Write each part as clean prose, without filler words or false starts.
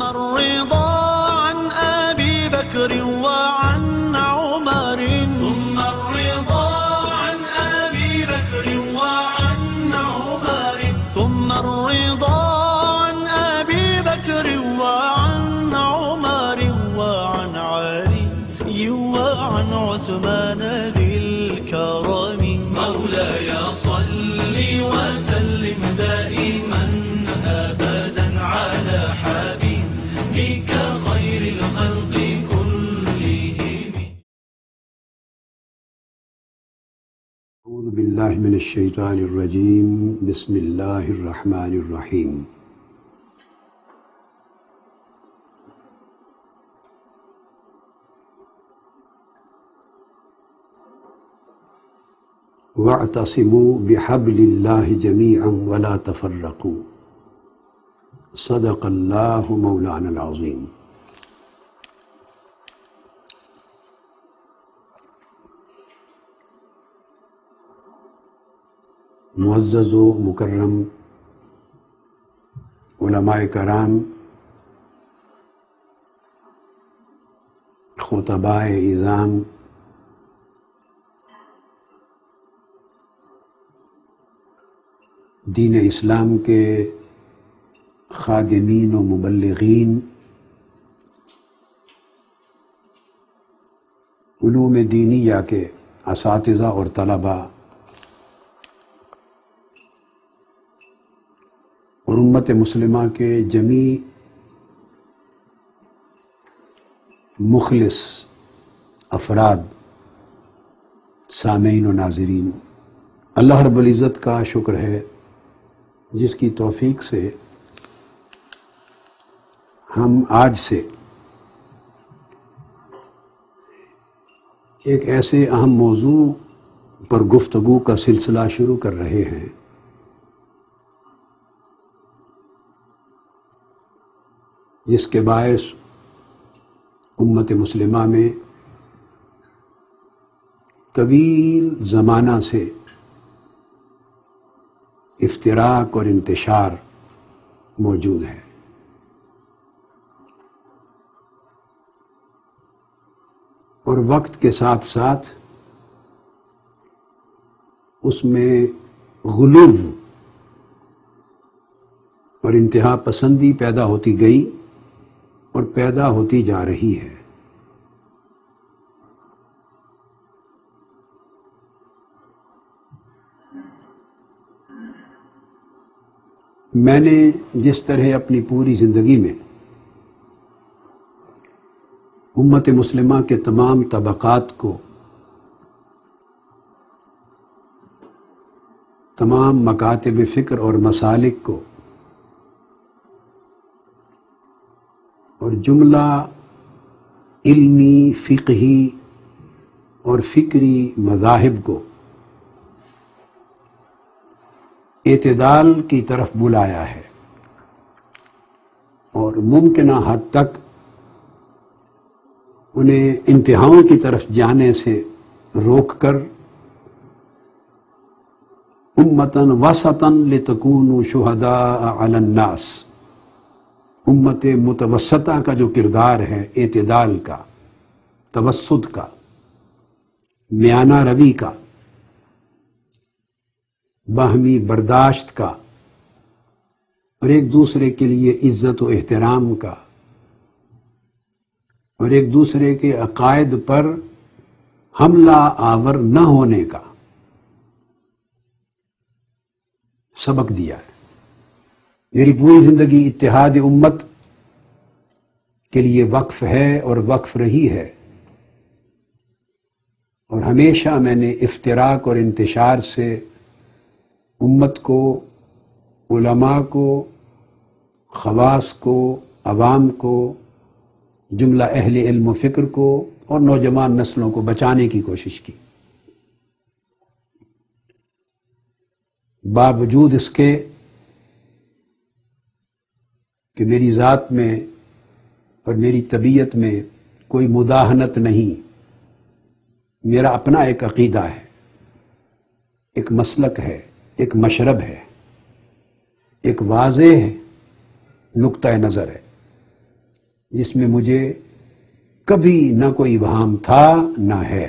الرضا عن أبي بكر وعن عمر ثم الرضا عن أبي بكر وعن عمر ثم الرضا عن أبي بكر وعن عمر وعن علي وعن عثمان ذي الكرم مولاي صل وسلم دائما أبدا على حبيبك خير الخلق كلهم. اعوذ باللہ من الشیطان الرجیم. بسم اللہ الرحمن الرحیم. وَاعْتَصِمُوا بِحَبْلِ اللَّهِ جَمِيعًا وَلَا تَفَرَّقُوا. صدق اللہ مولانا العظیم. معزز و مکرم علماء کرام، خطباء اعظام، دین اسلام کے خادمین و مبلغین، علوم دینیہ کے اساتذہ اور طلباء، اور امت مسلمہ کے جمیع مخلص افراد، سامعین و ناظرین، اللہ رب العزت کا شکر ہے جس کی توفیق سے ہم آج سے ایک ایسے اہم موضوع پر گفتگو کا سلسلہ شروع کر رہے ہیں جس کے باعث امت مسلمہ میں طویل زمانہ سے افتراق اور انتشار موجود ہے. اور وقت کے ساتھ ساتھ اس میں غلو اور انتہا پسندی پیدا ہوتی گئی اور پیدا ہوتی جا رہی ہے. میں نے جس طرح اپنی پوری زندگی میں امت مسلمہ کے تمام طبقات کو، تمام مکاتب فکر اور مسالک کو اور جملہ علمی، فقہی اور فکری مذاہب کو اعتدال کی طرف بلایا ہے اور ممکنہ حد تک انہیں انتہاؤں کی طرف جانے سے روک کر امتاً وسطاً لتکونوا شہداء علی الناس، امت متوسطہ کا جو کردار ہے، اعتدال کا، توسط کا، میانہ روی کا، باہمی برداشت کا، اور ایک دوسرے کے لیے عزت و احترام کا، اور ایک دوسرے کے عقائد پر حملہ آور نہ ہونے کا سبق دیا ہے. میری پوری زندگی اتحاد امت کے لیے وقف ہے اور وقف رہی ہے، اور ہمیشہ میں نے افتراق اور انتشار سے امت کو، علماء کو، خواص کو، عوام کو، جملہ اہل علم و فکر کو اور نوجوان نسلوں کو بچانے کی کوشش کی. باوجود اس کے کہ میری ذات میں اور میری طبیعت میں کوئی مداہنت نہیں، میرا اپنا ایک عقیدہ ہے، ایک مسلک ہے، ایک مشرب ہے، ایک واضح نقطہ نظر ہے. جس میں مجھے کبھی نہ کوئی ابہام تھا نہ ہے،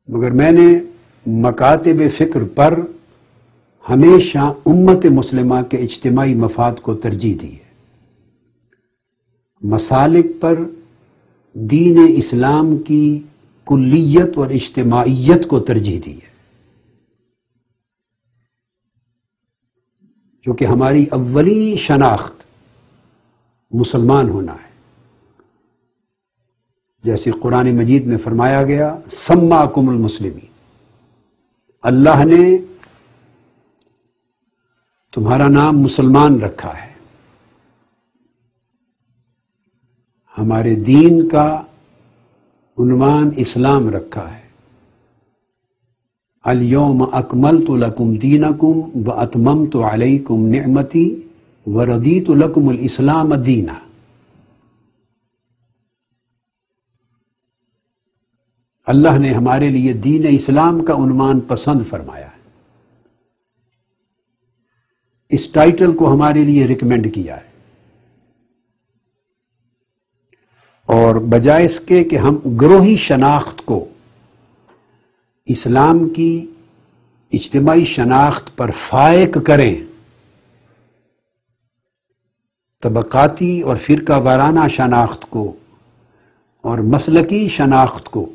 مگر میں نے مکاتب فکر پر ہمیشہ امت مسلمہ کے اجتماعی مفاد کو ترجیح دی ہے، مسالک پر دین اسلام کی کلیت اور اجتماعیت کو ترجیح دی ہے، جو کہ ہماری اولی شناخت مسلمان ہونا ہے۔ جیسے قرآن مجید میں فرمایا گیا سماکم المسلمین، اللہ نے تمہارا نام مسلمان رکھا ہے، ہمارے دین کا عنوان اسلام رکھا ہے، الیوم اکملت لکم دینکم واتممت علیکم نعمتی ورضیت لکم الاسلام دینا۔ اللہ نے ہمارے لیے دین اسلام کا عنوان پسند فرمایا ہے، اس ٹائٹل کو ہمارے لیے ریکمینڈ کیا ہے، اور بجائے اس کے کہ ہم گروہی شناخت کو اسلام کی اجتماعی شناخت پر فائق کریں، طبقاتی اور فرقہ وارانہ شناخت کو اور مسلکی شناخت کو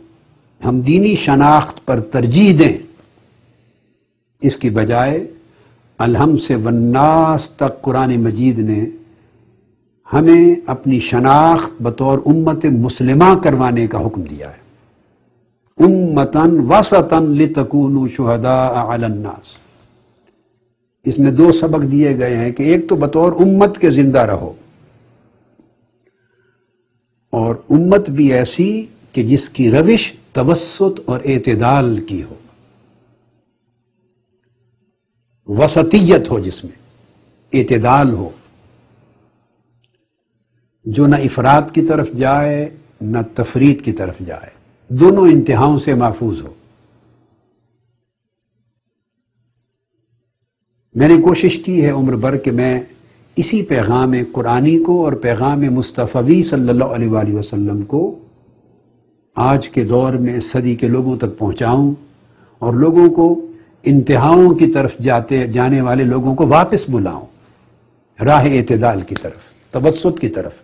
ہم دینی شناخت پر ترجیح دیں، اس کی بجائے الحم سے والناس تک قرآن مجید نے ہمیں اپنی شناخت بطور امت مسلمہ کروانے کا حکم دیا ہے، امتاً وسطاً لتکونوا شہداء علی الناس۔ اس میں دو سبق دیے گئے ہیں کہ ایک تو بطور امت کے زندہ رہو، اور امت بھی ایسی کہ جس کی روش توسط اور اعتدال کی ہو، وسطیت ہو، جس میں اعتدال ہو، جو نہ افراط کی طرف جائے نہ تفریط کی طرف جائے، دونوں انتہاؤں سے محفوظ ہو۔ میں نے کوشش کی ہے عمر بھر کہ میں اسی پیغام قرآنی کو اور پیغام مصطفی صلی اللہ علیہ وآلہ وسلم کو آج کے دور میں صدی کے لوگوں تک پہنچاؤں، اور لوگوں کو انتہاؤں کی طرف جانے والے لوگوں کو واپس بلاؤں راہ اعتدال کی طرف، توسط کی طرف۔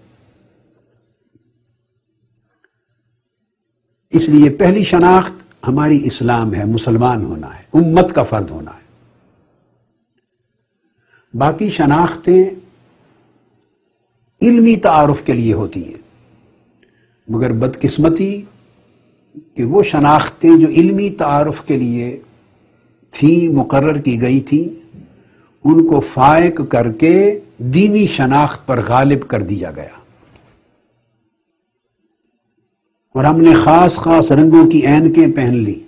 اس لیے پہلی شناخت ہماری اسلام ہے، مسلمان ہونا ہے، امت کا فرد ہونا ہے۔ باقی شناختیں علمی تعارف کے لیے ہوتی ہیں، مگر بدقسمتی کہ وہ شناختیں جو علمی تعارف کے لیے تھیں، مقرر کی گئی تھی، ان کو فائق کر کے دینی شناخت پر غالب کر دیا گیا، اور ہم نے خاص خاص رنگوں کی اینکیں پہن لی۔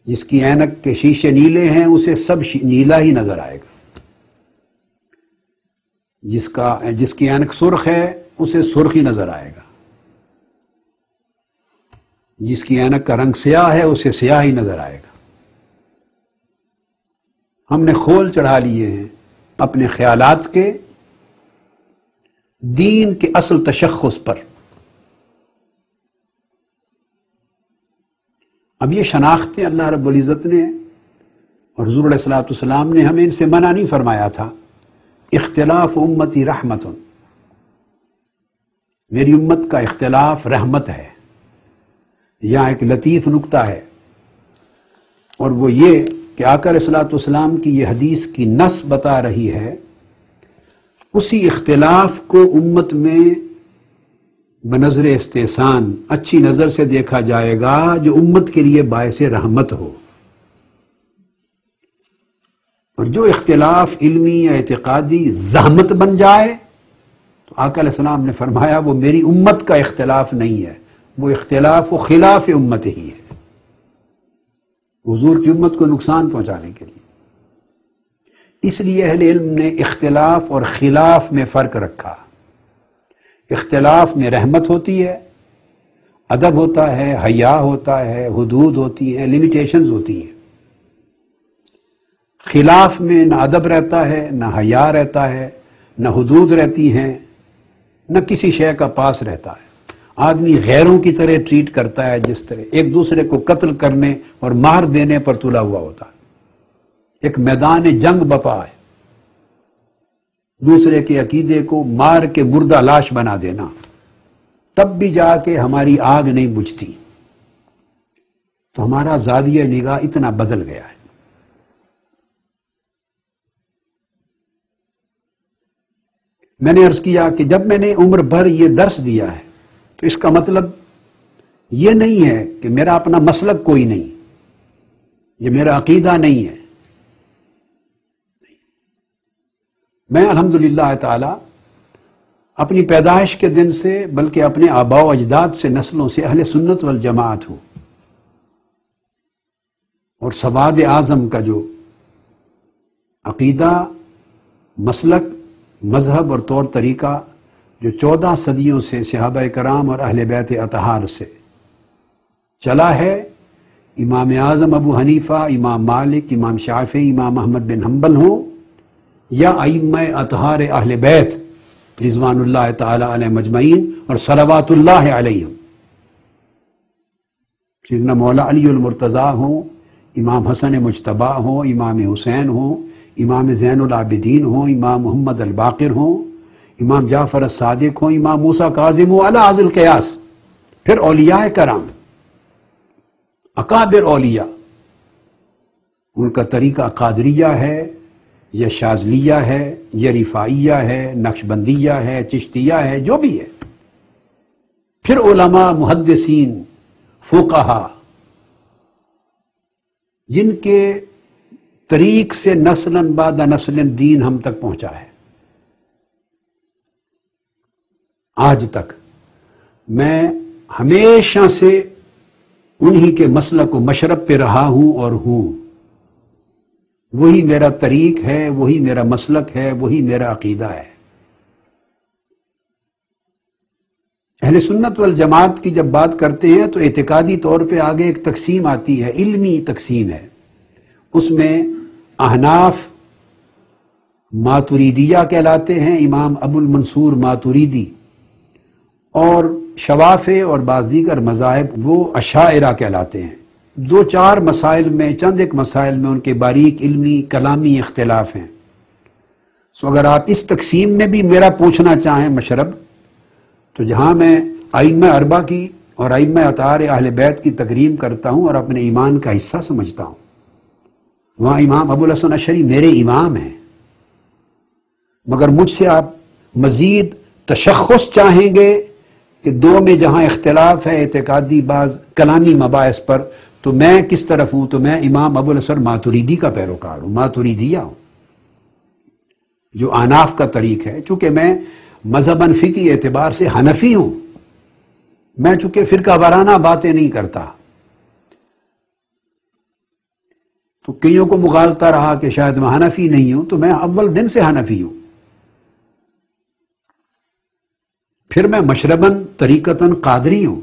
جس کی اینک کے شیشے نیلے ہیں اسے سب نیلا ہی نظر آئے گا، جس کی اینک سرخ ہے اسے سرخ ہی نظر آئے گا، جس کی اینک کا رنگ سیاہ ہے اسے سیاہ ہی نظر آئے گا۔ ہم نے خول چڑھا لیے ہیں اپنے خیالات کے دین کے اصل تشخص پر۔ اب یہ شناختیں اللہ رب العزت نے اور حضور علیہ الصلوۃ والسلام نے ہمیں ان سے منع نہیں فرمایا تھا۔ اختلاف امتی رحمت، میری امت کا اختلاف رحمت ہے۔ یہاں ایک لطیف نکتہ ہے، اور وہ یہ کہ آقا علیہ الصلوۃ والسلام کی یہ حدیث کی نص بتا رہی ہے اسی اختلاف کو امت میں بنظر استحسان اچھی نظر سے دیکھا جائے گا جو امت کے لیے باعث رحمت ہو، اور جو اختلاف علمی یا اعتقادی زحمت بن جائے تو آقا علیہ السلام نے فرمایا وہ میری امت کا اختلاف نہیں ہے، وہ اختلاف و خلاف امت ہی ہے، حضور کی امت کو نقصان پہنچانے کے لیے۔ اس لیے اہل علم نے اختلاف اور خلاف میں فرق رکھا۔ اختلاف میں رحمت ہوتی ہے، ادب ہوتا ہے، حیا ہوتا ہے، حدود ہوتی ہیں، لمیٹیشنز ہوتی ہیں۔ خلاف میں نہ ادب رہتا ہے، نہ حیا رہتا ہے، نہ حدود رہتی ہیں، نہ کسی شے کا پاس رہتا ہے۔ آدمی غیروں کی طرح ٹریٹ کرتا ہے، جس طرح ایک دوسرے کو قتل کرنے اور مار دینے پر تلا ہوا ہوتا ہے۔ ایک میدان جنگ بپا ہے، دوسرے کے عقیدے کو مار کے مردہ لاش بنا دینا، تب بھی جا کے ہماری آگ نہیں بجھتی۔ تو ہمارا زاویہ نگاہ اتنا بدل گیا ہے۔ میں نے عرض کیا کہ جب میں نے عمر بھر یہ درس دیا ہے تو اس کا مطلب یہ نہیں ہے کہ میرا اپنا مسلک کوئی نہیں، یہ میرا عقیدہ نہیں ہے۔ میں الحمدللہ تعالی اپنی پیدائش کے دن سے بلکہ اپنے آباء و اجداد سے نسلوں سے اہل سنت والجماعت ہوں، اور سواد اعظم کا جو عقیدہ، مسلک، مذہب اور طور طریقہ جو 14 صدیوں سے صحابہ کرام اور اہل بیت اطہار سے چلا ہے، امام اعظم ابو حنیفہ، امام مالک، امام شافعی، امام احمد بن حنبل ہوں یا ائمہ اطہار اہل بیت رضوان اللہ تعالی علیہ مجمعین اور صلوات اللہ علیہم، سیدنا مولا علی المرتضیٰ ہوں، امام حسن مجتبیٰ ہوں، امام حسین ہوں، امام زین العابدین ہوں، امام محمد الباقر ہوں، امام جعفر الصادق ہوں، امام موسیٰ کاظم ہوں، علی ذی القیاس، پھر اولیاء کرام، اکابر اولیاء، ان کا طریقہ قادریہ ہے یا شاذلیہ ہے یا رفاعیہ ہے، نقشبندیہ ہے، چشتیہ ہے، جو بھی ہے، پھر علماء، محدثین، فقہا، جن کے طریق سے نسلاً بعد نسلاً دین ہم تک پہنچا ہے۔ آج تک میں ہمیشہ سے انہی کے مسلک و مشرب پہ رہا ہوں اور ہوں، وہی میرا طریق ہے، وہی میرا مسلک ہے، وہی میرا عقیدہ ہے۔ اہل سنت والجماعت کی جب بات کرتے ہیں تو اعتقادی طور پہ آگے ایک تقسیم آتی ہے، علمی تقسیم ہے، اس میں احناف ماتریدیہ کہلاتے ہیں، امام ابو المنصور ماتریدی، اور شوافع اور بعض دیگر مذاہب وہ اشاعرہ کہلاتے ہیں۔ 2-4 مسائل میں، چند ایک مسائل میں ان کے باریک علمی کلامی اختلاف ہیں۔ سو اگر آپ اس تقسیم میں بھی میرا پوچھنا چاہیں مشرب، تو جہاں میں ائمہ اربعہ کی اور ائمہ اطہار اہل بیت کی تکریم کرتا ہوں اور اپنے ایمان کا حصہ سمجھتا ہوں، وہاں امام ابو الحسن اشعری میرے امام ہیں۔ مگر مجھ سے آپ مزید تشخص چاہیں گے کہ دو میں جہاں اختلاف ہے اعتقادی بعض کلامی مباحث پر، تو میں کس طرف ہوں؟ تو میں امام ابو الحسن ماتریدی کا پیروکار ہوں، ماتریدیہ ہوں، جو احناف کا طریق ہے۔ چونکہ میں مذہباً فقہی اعتبار سے حنفی ہوں، میں چونکہ فرقہ وارانہ باتیں نہیں کرتا، تو کئیوں کو مغالطہ رہا کہ شاید میں حنفی نہیں ہوں، تو میں اول دن سے حنفی ہوں۔ پھر میں مشرباً طریقتاً قادری ہوں،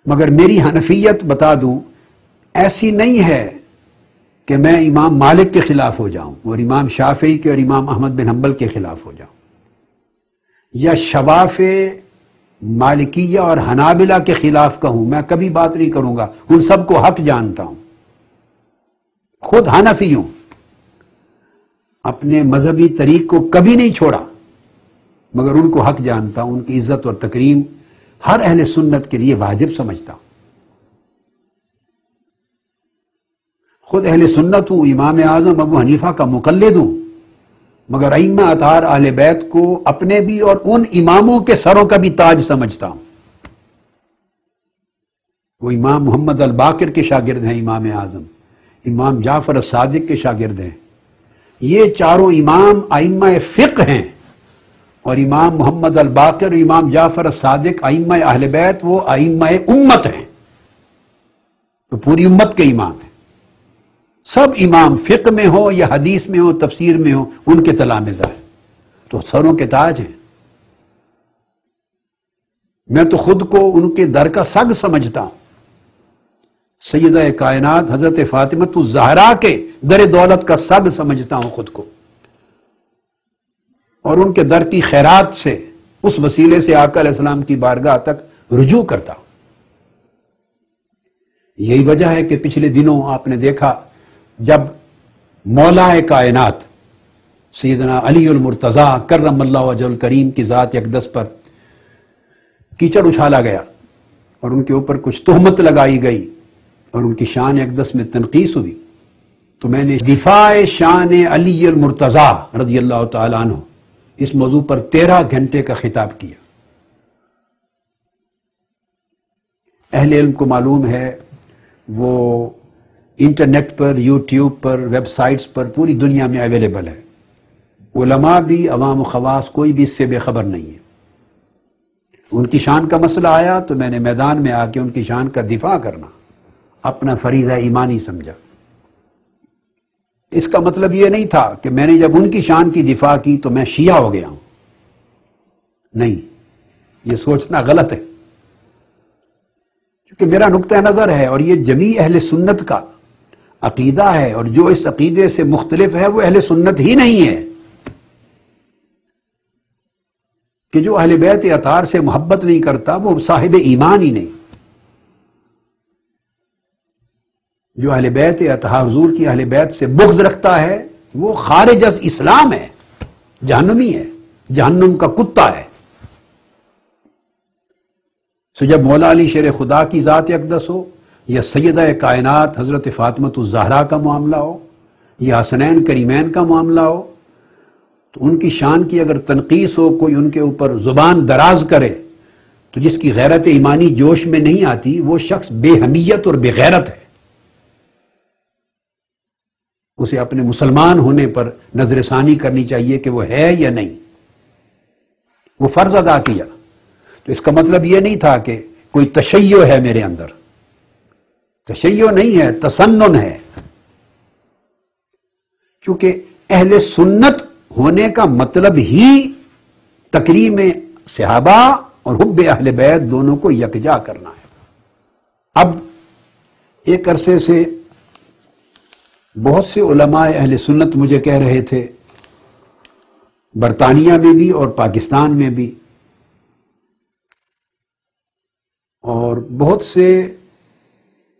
مگر میری حنفیت بتا دوں ایسی نہیں ہے کہ میں امام مالک کے خلاف ہو جاؤں اور امام شافعی کے اور امام احمد بن حنبل کے خلاف ہو جاؤں، یا شوافع، مالکیہ اور حنابلہ کے خلاف کہوں، میں کبھی بات نہیں کروں گا، ان سب کو حق جانتا ہوں، خود حنفی ہوں، اپنے مذہبی طریق کو کبھی نہیں چھوڑا، مگر ان کو حق جانتا ہوں، ان کی عزت اور تکریم ہر اہل سنت کے لیے واجب سمجھتا ہوں۔ خود اہل سنت ہوں، امام اعظم ابو حنیفہ کا مقلد ہوں، مگر ائمہ اطہار اہل بیت کو اپنے بھی اور ان اماموں کے سروں کا بھی تاج سمجھتا ہوں۔ وہ امام محمد الباقر کے شاگرد ہیں، امام اعظم، امام جعفر الصادق کے شاگرد ہیں، یہ چاروں امام ائمہ فقہ ہیں، اور امام محمد الباقر، امام جعفر الصادق ائمہ اہل بیت وہ ائمہ امت ہیں، تو پوری امت کے امام ہیں۔ سب امام فقہ میں ہو یا حدیث میں ہو، تفسیر میں ہو، ان کے تلامذہ ہیں، تو سروں کے تاج ہیں۔ میں تو خود کو ان کے در کا سگ سمجھتا ہوں، سیدہ کائنات حضرت فاطمہ الزہرا کے در دولت کا سگ سمجھتا ہوں خود کو۔ اور ان کے در کی خیرات سے اس وسیلے سے آقا علیہ السلام کی بارگاہ تک رجوع کرتا ہوں۔ یہی وجہ ہے کہ پچھلے دنوں آپ نے دیکھا جب مولا کائنات سیدنا علی المرتضیٰ کرم اللہ وجہ الکریم کی ذات اقدس پر کیچڑ اچھالا گیا اور ان کے اوپر کچھ تہمت لگائی گئی اور ان کی شان اقدس میں تنقیص ہوئی، تو میں نے دفاع شان علی المرتضیٰ رضی اللہ تعالیٰ عنہ اس موضوع پر 13 گھنٹے کا خطاب کیا۔ اہل علم کو معلوم ہے، وہ انٹرنیٹ پر، یوٹیوب پر، ویب سائٹس پر پوری دنیا میں اویلیبل ہے۔ علماء بھی، عوام و خواص کوئی بھی اس سے بے خبر نہیں ہے۔ ان کی شان کا مسئلہ آیا تو میں نے میدان میں آ کے ان کی شان کا دفاع کرنا اپنا فریضہ ایمانی سمجھا۔ اس کا مطلب یہ نہیں تھا کہ میں نے جب ان کی شان کی دفاع کی تو میں شیعہ ہو گیا ہوں، نہیں، یہ سوچنا غلط ہے، کیونکہ میرا نقطہ نظر ہے اور یہ جمیع اہل سنت کا عقیدہ ہے، اور جو اس عقیدے سے مختلف ہے وہ اہل سنت ہی نہیں ہے، کہ جو اہل بیت اطہار سے محبت نہیں کرتا وہ صاحب ایمان ہی نہیں۔ جو اہل بیت اطہار، حضور کی اہل بیت سے بغض رکھتا ہے وہ خارج از اسلام ہے، جہنمی ہے، جہنم کا کتا ہے۔ سو جب مولا علی شیر خدا کی ذات اقدس ہو، یا سیدہ کائنات حضرت فاطمۃ الزہرا کا معاملہ ہو، یا حسنین کریمین کا معاملہ ہو، تو ان کی شان کی اگر تنقیص ہو، کوئی ان کے اوپر زبان دراز کرے، تو جس کی غیرت ایمانی جوش میں نہیں آتی وہ شخص بے حمیت اور بے غیرت ہے۔ اسے اپنے مسلمان ہونے پر نظر ثانی کرنی چاہیے کہ وہ ہے یا نہیں، وہ فرض ادا کیا۔ تو اس کا مطلب یہ نہیں تھا کہ کوئی تشیع ہے میرے اندر، تشیع نہیں ہے، تسنن ہے، چونکہ اہل سنت ہونے کا مطلب ہی تکریم صحابہ اور حب اہل بیت دونوں کو یکجا کرنا ہے۔ اب ایک عرصے سے بہت سے علماء اہل سنت مجھے کہہ رہے تھے، برطانیہ میں بھی اور پاکستان میں بھی، اور بہت سے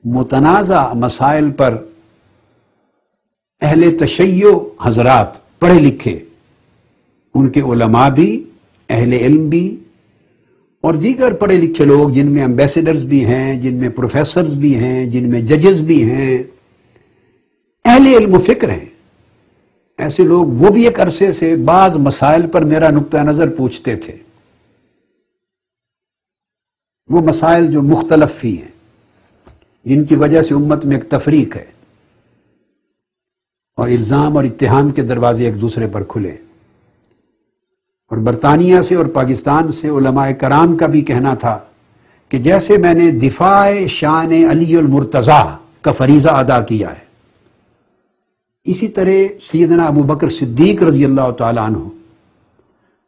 متنازع مسائل پر اہل تشیع حضرات پڑھے لکھے، ان کے علماء بھی، اہل علم بھی، اور دیگر پڑھے لکھے لوگ جن میں امبیسڈرز بھی ہیں، جن میں پروفیسرز بھی ہیں، جن میں ججز بھی ہیں، اہل علم و فکر ہیں، ایسے لوگ وہ بھی ایک عرصے سے بعض مسائل پر میرا نقطہ نظر پوچھتے تھے، وہ مسائل جو مختلف ہی ہیں، جن کی وجہ سے امت میں ایک تفریق ہے اور الزام اور اتہام کے دروازے ایک دوسرے پر کھلے۔ اور برطانیہ سے اور پاکستان سے علماء کرام کا بھی کہنا تھا کہ جیسے میں نے دفاع شان علی المرتضیٰ کا فریضہ ادا کیا ہے، اسی طرح سیدنا ابو بکر صدیق رضی اللہ تعالیٰ عنہ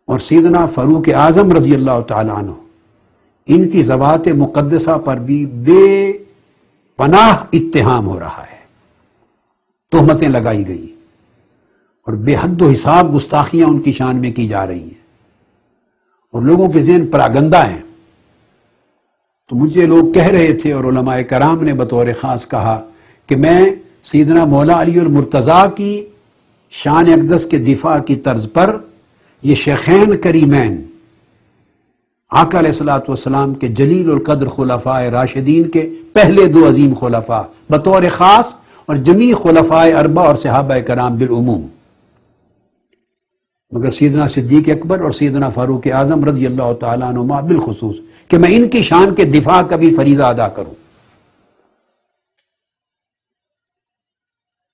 اور سیدنا فاروق اعظم رضی اللہ تعالیٰ عنہ، ان کی ذوات مقدسہ پر بھی بے پناہ اتہام ہو رہا ہے، تہمتیں لگائی گئی اور بے حد و حساب گستاخیاں ان کی شان میں کی جا رہی ہیں، اور لوگوں کے ذہن پراگندہ ہیں۔ تو مجھے لوگ کہہ رہے تھے اور علماء کرام نے بطور خاص کہا کہ میں سیدنا مولا علی المرتضیٰ کی شان اقدس کے دفاع کی طرز پر یہ شیخین کریمین، آقا علیہ الصلوۃ والسلام کے جلیل القدر خلفاء راشدین کے پہلے 2 عظیم خلفاء بطور خاص، اور جمیع خلفاء اربع اور صحابہ کرام بالعموم، مگر سیدنا صدیق اکبر اور سیدنا فاروق اعظم رضی اللہ تعالیٰ عنہما بالخصوص، کہ میں ان کی شان کے دفاع کا بھی فریضہ ادا کروں،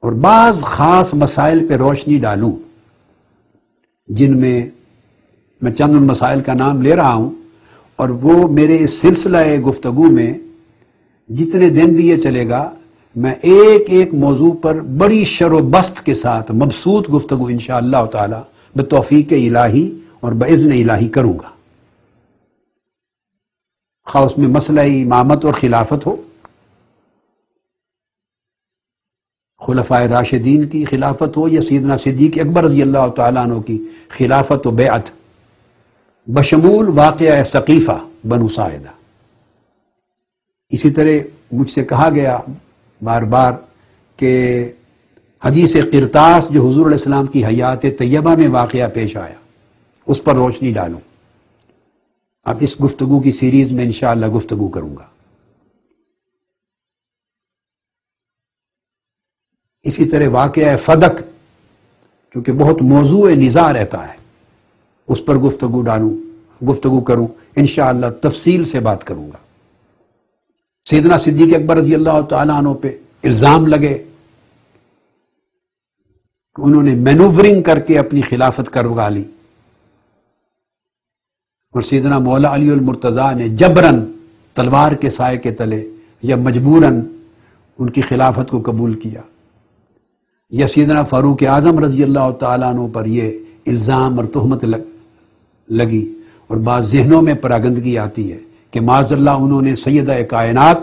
اور بعض خاص مسائل پہ روشنی ڈالوں، جن میں چند ان مسائل کا نام لے رہا ہوں، اور وہ میرے اس سلسلہ گفتگو میں جتنے دن بھی یہ چلے گا، میں ایک ایک موضوع پر بڑی شر و بست کے ساتھ مبسوط گفتگو انشاءاللہ تعالی بتوفیق الہی اور باذن الہی کروں گا، خواہ اس میں مسئلہ امامت اور خلافت ہو، خلفائے راشدین کی خلافت ہو یا سیدنا صدیق اکبر رضی اللہ تعالیٰ عنہ کی خلافت و بیعت، بشمول واقعہ ثقیفہ بنو ساعدہ۔ اسی طرح مجھ سے کہا گیا بار بار کہ حدیث قرطاس جو حضور علیہ السلام کی حیات طیبہ میں واقعہ پیش آیا، اس پر روشنی ڈالوں۔ اب اس گفتگو کی سیریز میں انشاءاللہ گفتگو کروں گا۔ اسی طرح واقعہ فدق چونکہ بہت موضوع نزاع رہتا ہے، اس پر گفتگو کروں، انشاءاللہ تفصیل سے بات کروں گا۔ سیدنا صدیق اکبر رضی اللہ تعالیٰ عنہ پہ الزام لگے کہ انہوں نے مینوورنگ کر کے اپنی خلافت کروا لی، اور سیدنا مولا علی المرتضیٰ نے جبراً تلوار کے سائے کے تلے یا مجبوراً ان کی خلافت کو قبول کیا، یا سیدنا فاروق اعظم رضی اللہ تعالیٰ عنہ پر یہ الزام اور تہمت لگی، اور بعض ذہنوں میں پراگندگی آتی ہے کہ معاذ اللہ انہوں نے سیدہ کائنات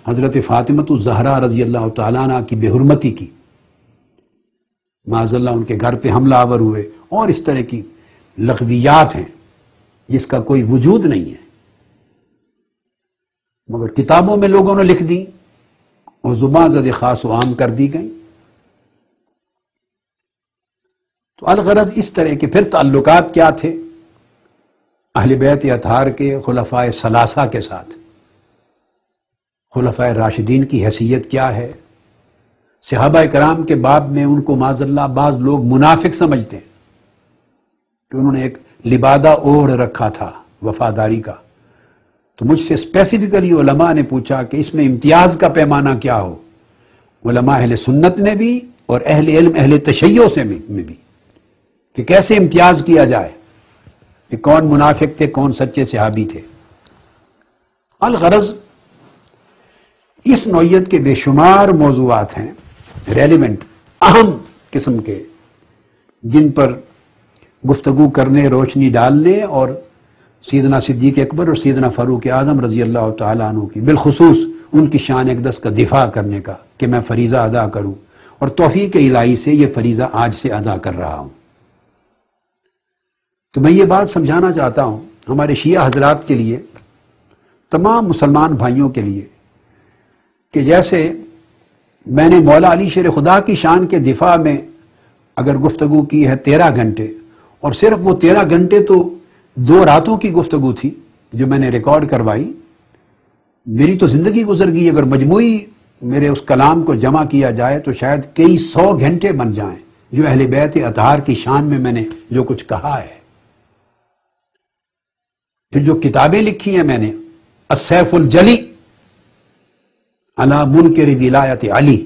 حضرت فاطمۃ الزہرا رضی اللہ تعالیٰ عنہ کی بے حرمتی کی، معاذ اللہ ان کے گھر پہ حملہ آور ہوئے، اور اس طرح کی لغویات ہیں جس کا کوئی وجود نہیں ہے، مگر کتابوں میں لوگوں نے لکھ دی اور زبان زد خاص و عام کر دی گئی۔ تو الغرض اس طرح کے پھر تعلقات کیا تھے اہل بیت اطہار کے خلفائے ثلاثہ کے ساتھ، خلفائے راشدین کی حیثیت کیا ہے؟ صحابہ کرام کے باب میں ان کو معاذ اللہ بعض لوگ منافق سمجھتے ہیں کہ انہوں نے ایک لبادہ اوڑھ رکھا تھا وفاداری کا۔ تو مجھ سے اسپیسیفکلی علماء نے پوچھا کہ اس میں امتیاز کا پیمانہ کیا ہو، علماء اہل سنت نے بھی اور اہل علم اہل تشیع سے میں بھی، کہ کیسے امتیاز کیا جائے کہ کون منافق تھے کون سچے صحابی تھے۔ الغرض اس نوعیت کے بے شمار موضوعات ہیں ریلیونٹ، اہم قسم کے، جن پر گفتگو کرنے، روشنی ڈالنے، اور سیدنا صدیق اکبر اور سیدنا فاروق اعظم رضی اللہ تعالیٰ عنہ کی بالخصوص ان کی شان اقدس کا دفاع کرنے کا کہ میں فریضہ ادا کروں، اور توفیق الہی سے یہ فریضہ آج سے ادا کر رہا ہوں۔ تو میں یہ بات سمجھانا چاہتا ہوں ہمارے شیعہ حضرات کے لیے، تمام مسلمان بھائیوں کے لیے، کہ جیسے میں نے مولا علی شیر خدا کی شان کے دفاع میں اگر گفتگو کی ہے 13 گھنٹے، اور صرف وہ 13 گھنٹے تو 2 راتوں کی گفتگو تھی جو میں نے ریکارڈ کروائی، میری تو زندگی گزر گئی، اگر مجموعی میرے اس کلام کو جمع کیا جائے تو شاید کئی 100 گھنٹے بن جائیں جو اہل بیت اطہار کی شان میں نے جو کچھ کہا ہے۔ پھر جو کتابیں لکھی ہیں میں نے، السیف الجلی علی منکر ولایت علی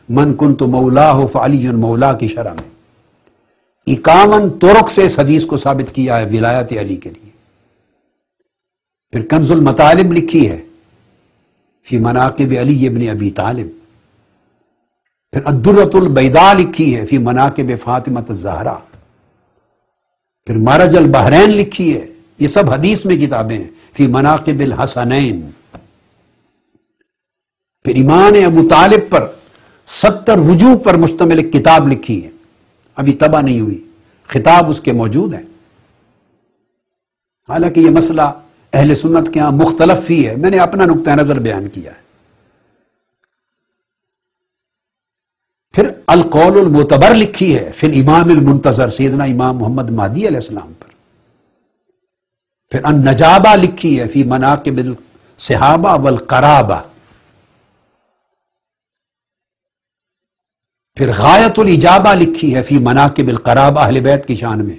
من کنت مولاہ فعلی مولا کی شرح میں 51 طرق سے اس حدیث کو ثابت کیا ہے ولایت علی کے لیے۔ پھر کنز المطالب لکھی ہے فی مناقب علی ابن ابی طالب، پھر الدرۃ البیضاء لکھی ہے فی مناقب فاطمۃ الزہرا، پھر مرج البحرین لکھی ہے، یہ سب حدیث میں کتابیں ہیں، فی مناقب الحسنین، پھر ایمان ابو طالب پر 70 وجوہ پر مشتمل ایک کتاب لکھی ہے، ابھی طبع نہیں ہوئی، خطاب اس کے موجود ہیں۔ حالانکہ یہ مسئلہ اہل سنت کے ہاں مختلف ہی ہے، میں نے اپنا نقطہ نظر بیان کیا ہے۔ پھر القول المعتبر لکھی ہے فی الامام المنتظر سیدنا امام محمد مہدی علیہ السلام پر، پھر النجابہ لکھی ہے فی مناقب الصحابہ والقرابہ، پھر غایت الاجابہ لکھی ہے فی مناقب القرابہ اہل بیت کی شان میں۔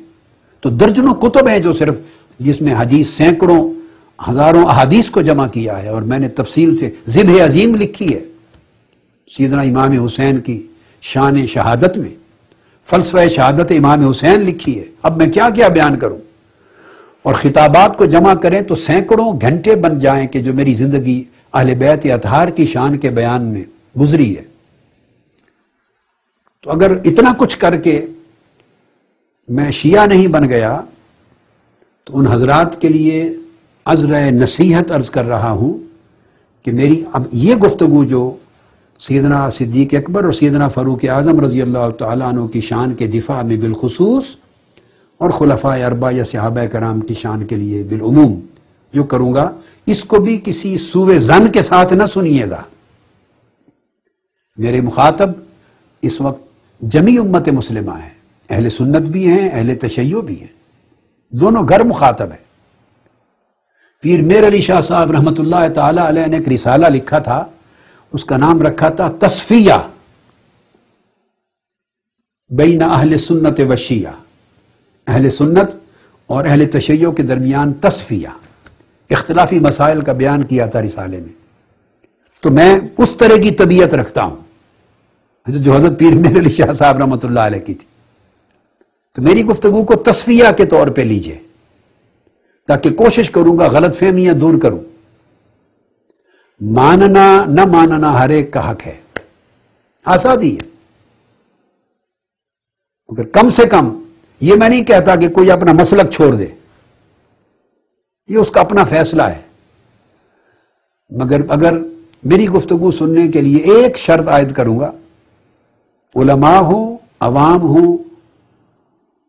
تو درجنوں کتب ہیں جو صرف جس میں حدیث سینکڑوں ہزاروں احادیث کو جمع کیا ہے، اور میں نے تفصیل سے ذبح عظیم لکھی ہے سیدنا امام حسین کی شان شہادت میں، فلسفہ شہادت امام حسین لکھی ہے۔ اب میں کیا کیا بیان کروں، اور خطابات کو جمع کریں تو سینکڑوں گھنٹے بن جائیں کہ جو میری زندگی اہل بیت اطہار کی شان کے بیان میں گزری ہے۔ تو اگر اتنا کچھ کر کے میں شیعہ نہیں بن گیا تو ان حضرات کے لیے عذر نصیحت عرض کر رہا ہوں کہ میری اب یہ گفتگو جو سیدنا صدیق اکبر اور سیدنا فاروق اعظم رضی اللہ تعالیٰ عنہ کی شان کے دفاع میں بالخصوص اور خلفائے اربعہ یا صحابہ کرام کی شان کے لیے بالعموم جو کروں گا، اس کو بھی کسی سوء ظن کے ساتھ نہ سنیے گا۔ میرے مخاطب اس وقت جمی امت مسلمہ ہیں، اہل سنت بھی ہیں، اہل تشیع بھی ہیں، دونوں گھر مخاطب ہیں۔ پیر میر علی شاہ صاحب رحمۃ اللہ تعالی علیہ نے ایک رسالہ لکھا تھا، اس کا نام رکھا تھا تصفیہ بین اہل سنت و شیعہ، اہل سنت اور اہل تشیع کے درمیان تصفیہ، اختلافی مسائل کا بیان کیا تھا رسالے میں۔ تو میں اس طرح کی طبیعت رکھتا ہوں جو حضرت پیر میر علی شاہ صاحب رحمۃ اللہ علیہ کی تھی، تو میری گفتگو کو تصفیہ کے طور پہ لیجئے، تاکہ کوشش کروں گا غلط فہمیاں دور کروں۔ ماننا نہ ماننا ہر ایک کا حق ہے، آزادی ہے، مگر کم سے کم یہ میں نہیں کہتا کہ کوئی اپنا مسلک چھوڑ دے، یہ اس کا اپنا فیصلہ ہے، مگر اگر میری گفتگو سننے کے لیے ایک شرط عائد کروں گا، علماء ہوں، عوام ہوں،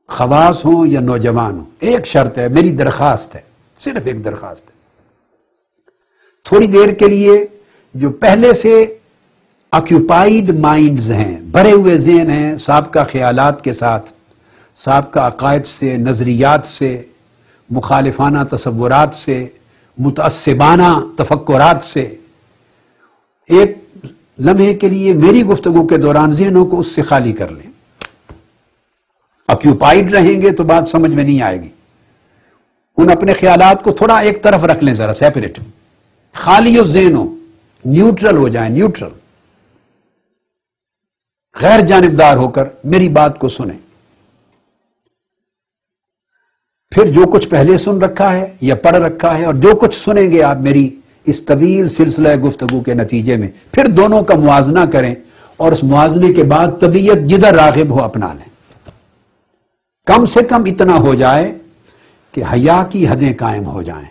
خواص ہوں یا نوجوان ہوں، ایک شرط ہے، میری درخواست ہے، صرف ایک درخواست ہے، تھوڑی دیر کے لیے جو پہلے سے آکیوپائیڈ مائنڈز ہیں، بھرے ہوئے ذہن ہیں سابقہ خیالات کے ساتھ، سابقہ عقائد سے، نظریات سے، مخالفانہ تصورات سے، متعصبانہ تفکرات سے، ایک لمحے کے لیے میری گفتگو کے دوران ذہنوں کو اس سے خالی کر لیں۔ آکیوپائیڈ رہیں گے تو بات سمجھ میں نہیں آئے گی، ان اپنے خیالات کو تھوڑا ایک طرف رکھ لیں، ذرا سیپریٹ، خالی الذہن ہو، نیوٹرل ہو جائیں، نیوٹرل، غیر جانبدار ہو کر میری بات کو سنیں۔ پھر جو کچھ پہلے سن رکھا ہے یا پڑھ رکھا ہے اور جو کچھ سنیں گے آپ میری اس طویل سلسلہ گفتگو کے نتیجے میں، پھر دونوں کا موازنہ کریں اور اس موازنے کے بعد طبیعت جدھر راغب ہو اپنا لیں۔ کم سے کم اتنا ہو جائے کہ حیا کی حدیں قائم ہو جائیں،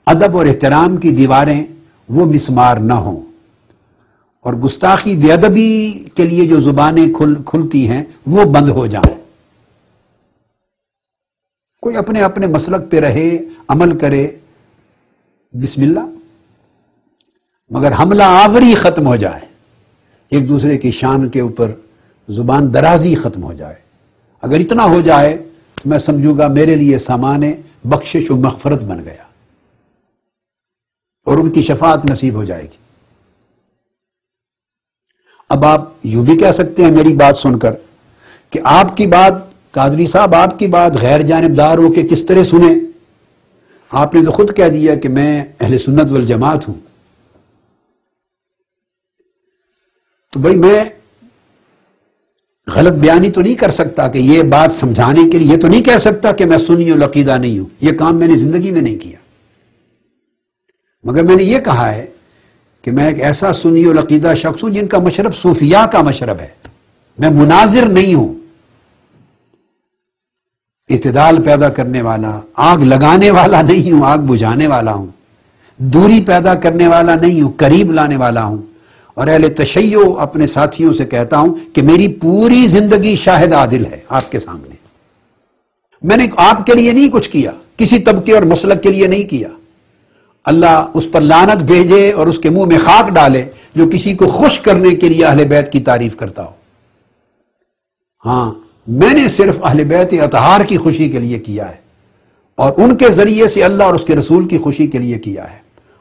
ادب اور احترام کی دیواریں وہ مسمار نہ ہوں، اور گستاخی بے ادبی کے لیے جو زبانیں کھلتی ہیں وہ بند ہو جائیں۔ کوئی اپنے اپنے مسلک پہ رہے، عمل کرے، بسم اللہ، مگر حملہ آوری ختم ہو جائے، ایک دوسرے کی شان کے اوپر زبان درازی ختم ہو جائے۔ اگر اتنا ہو جائے تو میں سمجھوں گا میرے لیے سامان بخشش و مغفرت بن گیا اور ان کی شفاعت نصیب ہو جائے گی۔ اب آپ یوں بھی کہہ سکتے ہیں میری بات سن کر کہ آپ کی بات قادری صاحب، آپ کی بات غیر جانبدار ہو کے کس طرح سنیں؟ آپ نے تو خود کہہ دیا کہ میں اہل سنت والجماعت ہوں۔ تو بھائی میں غلط بیانی تو نہیں کر سکتا کہ یہ بات سمجھانے کے لیے، یہ تو نہیں کہہ سکتا کہ میں سنی العقیدہ نہیں ہوں، یہ کام میں نے زندگی میں نہیں کیا، مگر میں نے یہ کہا ہے کہ میں ایک ایسا سنی العقیدہ شخص ہوں جن کا مشرب صوفیاء کا مشرب ہے، میں مناظر نہیں ہوں، اعتدال پیدا کرنے والا، آگ لگانے والا نہیں ہوں، آگ بجھانے والا ہوں، دوری پیدا کرنے والا نہیں ہوں، قریب لانے والا ہوں۔ اور اہل تشیع اپنے ساتھیوں سے کہتا ہوں کہ میری پوری زندگی شاہد عادل ہے آپ کے سامنے، میں نے آپ کے لیے نہیں کچھ کیا، کسی طبقے اور مسلک کے لیے نہیں کیا۔ اللہ اس پر لعنت بھیجے اور اس کے منہ میں خاک ڈالے جو کسی کو خوش کرنے کے لیے اہل بیت کی تعریف کرتا ہو۔ ہاں، میں نے صرف اہل بیت اطہار کی خوشی کے لیے کیا ہے، اور ان کے ذریعے سے اللہ اور اس کے رسول کی خوشی کے لیے کیا ہے،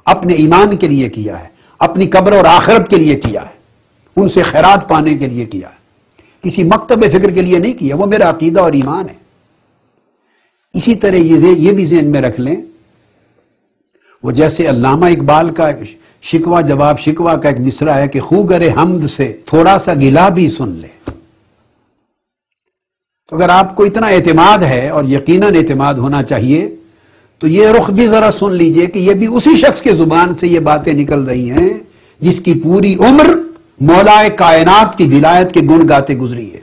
اپنے ایمان کے لیے کیا ہے، اپنی قبر اور آخرت کے لیے کیا ہے، ان سے خیرات پانے کے لیے کیا ہے، کسی مکتب فکر کے لیے نہیں کیا، وہ میرا عقیدہ اور ایمان ہے۔ اسی طرح یہ بھی ذہن میں رکھ لیں، وہ جیسے علامہ اقبال کا شکوہ جواب شکوہ کا ایک مصرع ہے کہ خوگر حمد سے تھوڑا سا گلا بھی سن لے۔ تو اگر آپ کو اتنا اعتماد ہے، اور یقیناً اعتماد ہونا چاہیے، تو یہ رخ بھی ذرا سن لیجئے کہ یہ بھی اسی شخص کے زبان سے یہ باتیں نکل رہی ہیں جس کی پوری عمر مولا کائنات کی ولایت کے گن گاتے گزری ہے،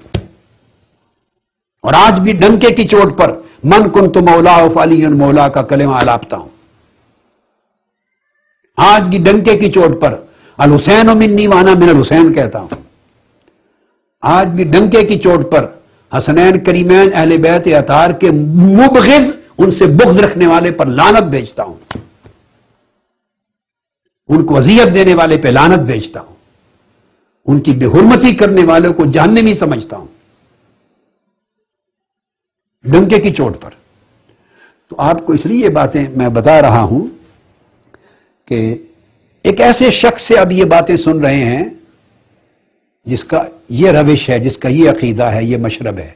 اور آج بھی ڈنکے کی چوٹ پر من کنت مولا فعلی مولا کا کلمہ الاپتا ہوں۔ آج کی ڈنکے کی چوٹ پر الحسین منی وانا من الحسین کہتا ہوں. آج بھی ڈنکے کی چوٹ پر حسنین کریمین اہل بیت اطہار کے مبغض، ان سے بغض رکھنے والے پر لعنت بھیجتا ہوں، ان کو اذیت دینے والے پہ لعنت بھیجتا ہوں، ان کی بے حرمتی کرنے والوں کو جہنمی سمجھتا ہوں، ڈنکے کی چوٹ پر. تو آپ کو اس لیے یہ باتیں میں بتا رہا ہوں کہ ایک ایسے شخص سے اب یہ باتیں سن رہے ہیں جس کا یہ روش ہے، جس کا یہ عقیدہ ہے، یہ مشرب ہے.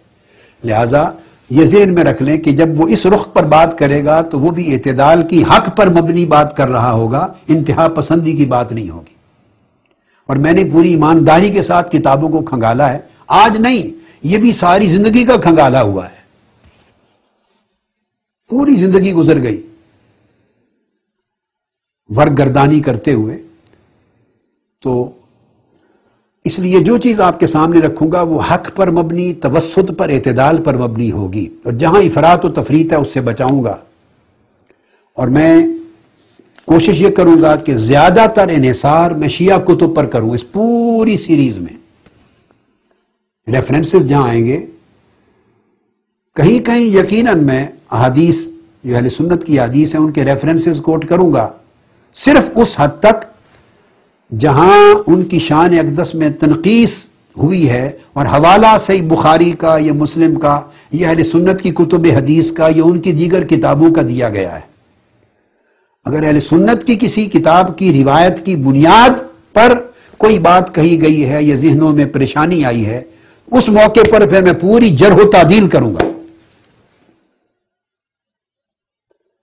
لہذا یہ ذہن میں رکھ لیں کہ جب وہ اس رخ پر بات کرے گا تو وہ بھی اعتدال کی حق پر مبنی بات کر رہا ہوگا، انتہا پسندی کی بات نہیں ہوگی. اور میں نے پوری ایمانداری کے ساتھ کتابوں کو کھنگالا ہے، آج نہیں، یہ بھی ساری زندگی کا کھنگالا ہوا ہے، پوری زندگی گزر گئی ورگردانی کرتے ہوئے. تو اس لیے جو چیز آپ کے سامنے رکھوں گا وہ حق پر مبنی، توسط پر، اعتدال پر مبنی ہوگی، اور جہاں افراط و تفریط ہے اس سے بچاؤں گا. اور میں کوشش یہ کروں گا کہ زیادہ تر انحصار میں شیعہ کتب پر کروں اس پوری سیریز میں. ریفرنسز جہاں آئیں گے، کہیں کہیں یقیناً میں احادیث جو اہل سنت کی حدیث ہیں ان کے ریفرنسز کوٹ کروں گا، صرف اس حد تک جہاں ان کی شان اقدس میں تنقیص ہوئی ہے اور حوالہ صحیح بخاری کا یا مسلم کا یا اہل سنت کی کتب حدیث کا یا ان کی دیگر کتابوں کا دیا گیا ہے. اگر اہل سنت کی کسی کتاب کی روایت کی بنیاد پر کوئی بات کہی گئی ہے یا ذہنوں میں پریشانی آئی ہے، اس موقع پر پھر میں پوری جرح و تعدیل کروں گا.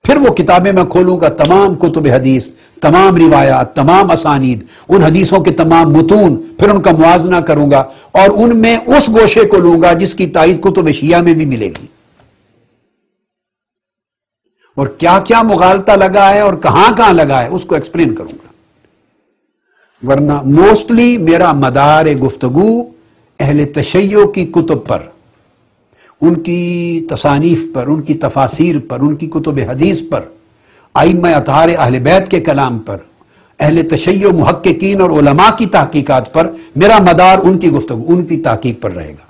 پھر وہ کتابیں میں کھولوں گا، تمام کتب حدیث، تمام روایات، تمام اسانید، ان حدیثوں کے تمام متون، پھر ان کا موازنہ کروں گا اور ان میں اس گوشے کو لوں گا جس کی تائید کتب شیعہ میں بھی ملے گی، اور کیا کیا مغالطہ لگا ہے اور کہاں کہاں لگا ہے اس کو ایکسپلین کروں گا. ورنہ موسٹلی میرا مدار گفتگو اہل تشیع کی کتب پر، ان کی تصانیف پر، ان کی تفاسیر پر، ان کی کتب حدیث پر، ائمہ اطہار اہل بیت کے کلام پر، اہل تشیع محققین اور علماء کی تحقیقات پر میرا مدار ان کی گفتگو، ان کی تحقیق پر رہے گا.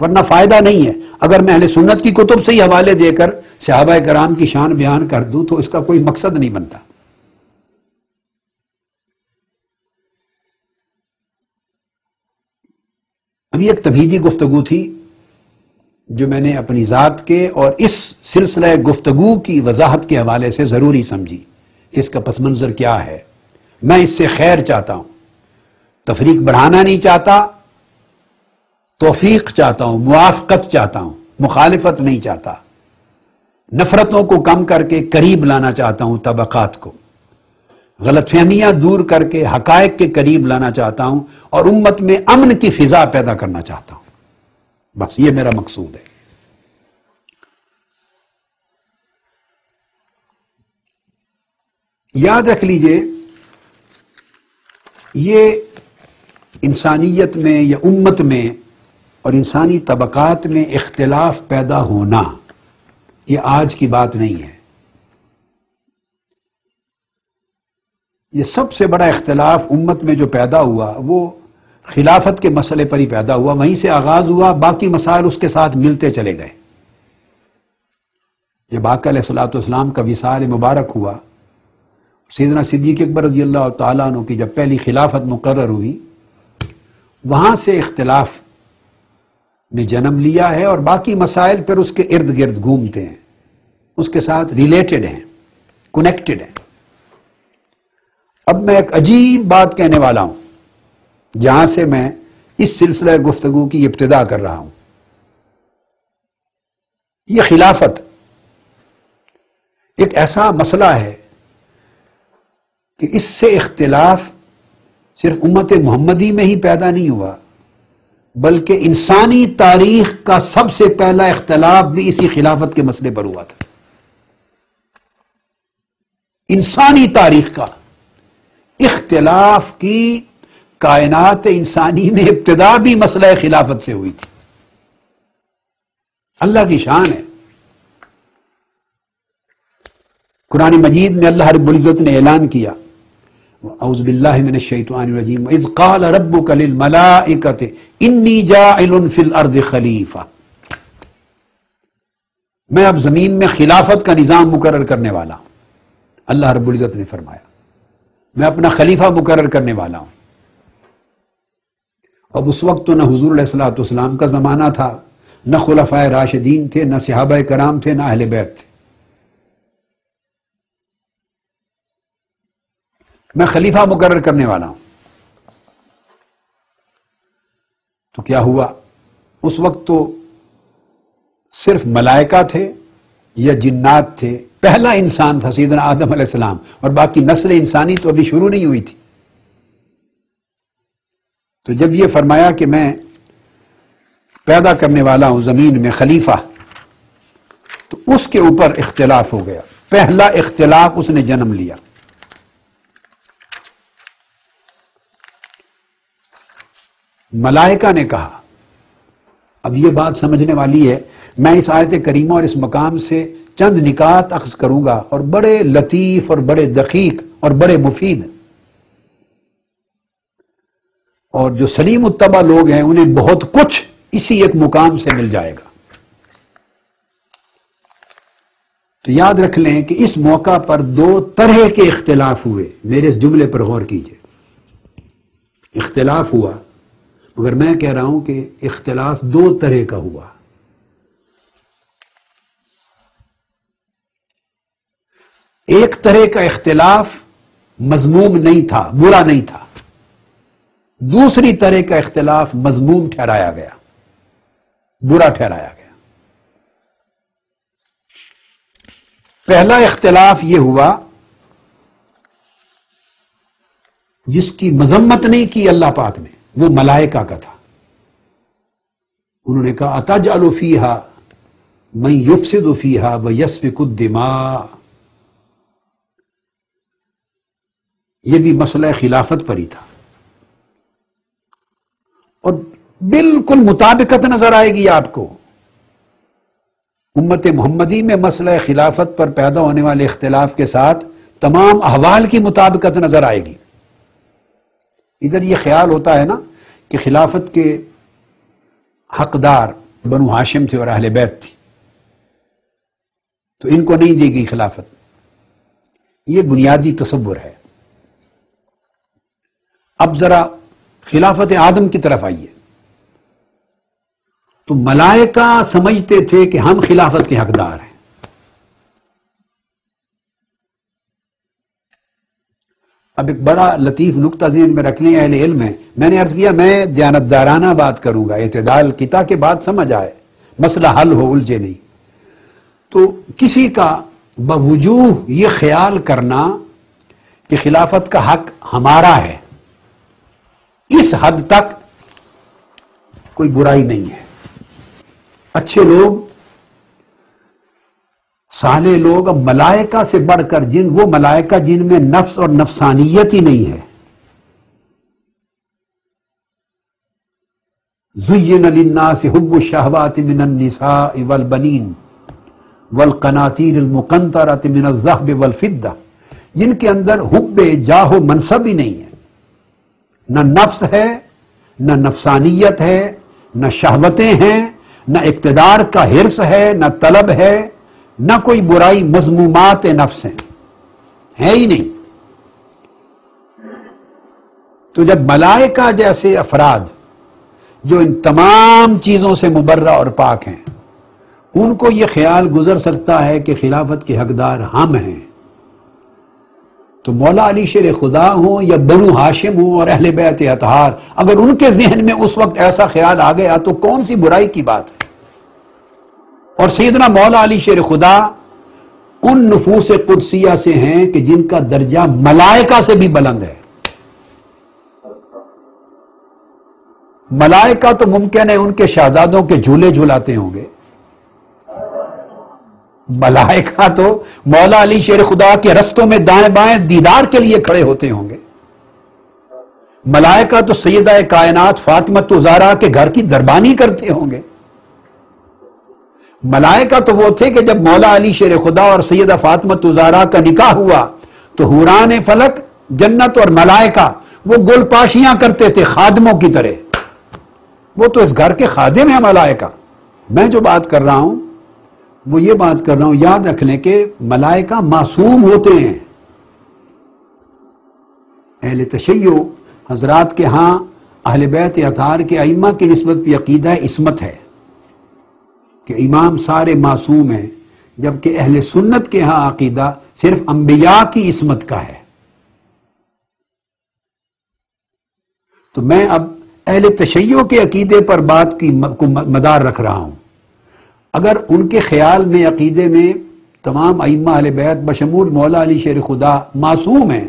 ورنہ فائدہ نہیں ہے. اگر میں اہل سنت کی کتب سے ہی حوالے دے کر صحابہ کرام کی شان بیان کر دوں تو اس کا کوئی مقصد نہیں بنتا. ابھی ایک تمہیدی گفتگو تھی جو میں نے اپنی ذات کے اور اس سلسلہ گفتگو کی وضاحت کے حوالے سے ضروری سمجھی کہ اس کا پس منظر کیا ہے. میں اس سے خیر چاہتا ہوں، تفریق بڑھانا نہیں چاہتا، توفیق چاہتا ہوں، موافقت چاہتا ہوں، مخالفت نہیں چاہتا. نفرتوں کو کم کر کے قریب لانا چاہتا ہوں، طبقات کو غلط فہمیاں دور کر کے حقائق کے قریب لانا چاہتا ہوں، اور امت میں امن کی فضا پیدا کرنا چاہتا ہوں. بس یہ میرا مقصود ہے. یاد رکھ لیجئے، یہ انسانیت میں یا امت میں اور انسانی طبقات میں اختلاف پیدا ہونا یہ آج کی بات نہیں ہے. یہ سب سے بڑا اختلاف امت میں جو پیدا ہوا وہ خلافت کے مسئلے پر ہی پیدا ہوا، وہیں سے آغاز ہوا، باقی مسائل اس کے ساتھ ملتے چلے گئے. جب آقا علیہ الصلوۃ والسلام کا وصال مبارک ہوا، سیدنا صدیق اکبر رضی اللہ تعالیٰ عنہ کی جب پہلی خلافت مقرر ہوئی، وہاں سے اختلاف نے جنم لیا ہے، اور باقی مسائل پھر اس کے ارد گرد گھومتے ہیں، اس کے ساتھ ریلیٹڈ ہیں، کنیکٹڈ ہیں. اب میں ایک عجیب بات کہنے والا ہوں جہاں سے میں اس سلسلہ گفتگو کی ابتدا کر رہا ہوں. یہ خلافت ایک ایسا مسئلہ ہے کہ اس سے اختلاف صرف امت محمدی میں ہی پیدا نہیں ہوا، بلکہ انسانی تاریخ کا سب سے پہلا اختلاف بھی اسی خلافت کے مسئلے پر ہوا تھا. انسانی تاریخ کا اختلاف کی کائنات انسانی میں ابتدا بھی مسئلہ خلافت سے ہوئی تھی. اللہ کی شان ہے. قرآن مجید میں اللہ رب العزت نے اعلان کیا، اعوذ باللہ من الشیطان الرجیم اذ قال ربک للملائکۃ انی جاعل فی الارض خلیفہ، میں اب زمین میں خلافت کا نظام مقرر کرنے والا ہوں. اللہ رب العزت نے فرمایا میں اپنا خلیفہ مقرر کرنے والا ہوں. اب اس وقت تو نہ حضور علیہ الصلوۃ والسلام کا زمانہ تھا، نہ خلفائے راشدین تھے، نہ صحابہ کرام تھے، نہ اہل بیت تھے. میں خلیفہ مقرر کرنے والا ہوں. تو کیا ہوا؟ اس وقت تو صرف ملائکہ تھے یا جنات تھے. پہلا انسان تھا سیدنا آدم علیہ السلام، اور باقی نسل انسانی تو ابھی شروع نہیں ہوئی تھی. تو جب یہ فرمایا کہ میں پیدا کرنے والا ہوں زمین میں خلیفہ، تو اس کے اوپر اختلاف ہو گیا. پہلا اختلاف اس نے جنم لیا. ملائکہ نے کہا، اب یہ بات سمجھنے والی ہے، میں اس آیت کریمہ اور اس مقام سے چند نکات اخذ کروں گا، اور بڑے لطیف اور بڑے دقیق اور بڑے مفید، اور جو سلیم الطبع لوگ ہیں انہیں بہت کچھ اسی ایک مقام سے مل جائے گا. تو یاد رکھ لیں کہ اس موقع پر دو طرح کے اختلاف ہوئے. میرے اس جملے پر غور کیجئے. اختلاف ہوا، مگر میں کہہ رہا ہوں کہ اختلاف دو طرح کا ہوا. ایک طرح کا اختلاف مذموم نہیں تھا، برا نہیں تھا. دوسری طرح کا اختلاف مذموم ٹھہرایا گیا، برا ٹھہرایا گیا. پہلا اختلاف یہ ہوا جس کی مذمت نہیں کی اللہ پاک نے، وہ ملائکہ کا تھا. انہوں نے کہا اتجعل فیہا من یفسد فیہا ویسفک الدماء. یہ بھی مسئلہ خلافت پر ہی تھا، اور بالکل مطابقت نظر آئے گی آپ کو. امت محمدی میں مسئلہ خلافت پر پیدا ہونے والے اختلاف کے ساتھ تمام احوال کی مطابقت نظر آئے گی. ادھر یہ خیال ہوتا ہے نا کہ خلافت کے حقدار بنو ہاشم تھے اور اہل بیت تھی، تو ان کو نہیں دی گئی خلافت. یہ بنیادی تصور ہے. اب ذرا خلافت آدم کی طرف آئیے. تو ملائکہ سمجھتے تھے کہ ہم خلافت کے حقدار ہیں. اب ایک بڑا لطیف نقطہ ذہن میں رکھنے اہل علم ہے. میں نے عرض کیا میں دیانتدارانہ بات کروں گا، اعتدال کی، تاکہ بات سمجھ آئے، مسئلہ حل ہو، الجھے نہیں. تو کسی کا بوجوہ یہ خیال کرنا کہ خلافت کا حق ہمارا ہے، اس حد تک کوئی برائی نہیں ہے. اچھے لوگ، صالح لوگ، اب ملائکہ سے بڑھ کر وہ ملائکہ جن میں نفس اور نفسانیت ہی نہیں ہے. زُيِّنَ لِلنَّاسِ حُبُّ الشَّهَوَاتِ مِنَ النِّسَاءِ وَالْبَنِينَ وَالْقَنَاطِيرِ الْمُقَنطَرَةِ مِنَ الذَّهَبِ وَالْفِضَّةِ، جن کے اندر حب جاہ و منصب ہی نہیں ہے، نہ نفس ہے، نہ نفسانیت ہے، نہ شہوتیں ہیں، نہ اقتدار کا حرص ہے، نہ طلب ہے، نہ کوئی برائی، مذمومات نفس ہیں، ہے ہی نہیں. تو جب ملائکہ جیسے افراد جو ان تمام چیزوں سے مبرہ اور پاک ہیں، ان کو یہ خیال گزر سکتا ہے کہ خلافت کے حقدار ہم ہیں، تو مولا علی شیر خدا ہوں یا بنو ہاشم ہوں اور اہل بیت اطہار، اگر ان کے ذہن میں اس وقت ایسا خیال آ گیا تو کون سی برائی کی بات ہے. اور سیدنا مولا علی شیر خدا ان نفوس قدسیہ سے ہیں کہ جن کا درجہ ملائکہ سے بھی بلند ہے. ملائکہ تو ممکن ہے ان کے شہزادوں کے جھولے جھلاتے ہوں گے، ملائکہ تو مولا علی شیر خدا کے رستوں میں دائیں بائیں دیدار کے لیے کھڑے ہوتے ہوں گے. ملائکہ تو سیدہ کائنات فاطمہ الزہرا کے گھر کی دربانی کرتے ہوں گے. ملائکہ تو وہ تھے کہ جب مولا علی شیر خدا اور سیدہ فاطمہ الزہرا کا نکاح ہوا تو حوران فلک جنت اور ملائکہ وہ گل پاشیاں کرتے تھے خادموں کی طرح، وہ تو اس گھر کے خادم ہیں ملائکہ۔ میں جو بات کر رہا ہوں وہ یہ بات کر رہا ہوں، یاد رکھ لیں کہ ملائکہ معصوم ہوتے ہیں۔ اہل تشیع حضرات کے ہاں اہل بیت اطہار کے ائمہ کی نسبت بھی عقیدہ عصمت ہے کہ امام سارے معصوم ہیں، جبکہ اہل سنت کے ہاں عقیدہ صرف انبیاء کی عصمت کا ہے۔ تو میں اب اہل تشیع کے عقیدے پر بات کی مدار رکھ رہا ہوں۔ اگر ان کے خیال میں عقیدے میں تمام ائمہ اہل بیت بشمول مولا علی شیر خدا معصوم ہیں،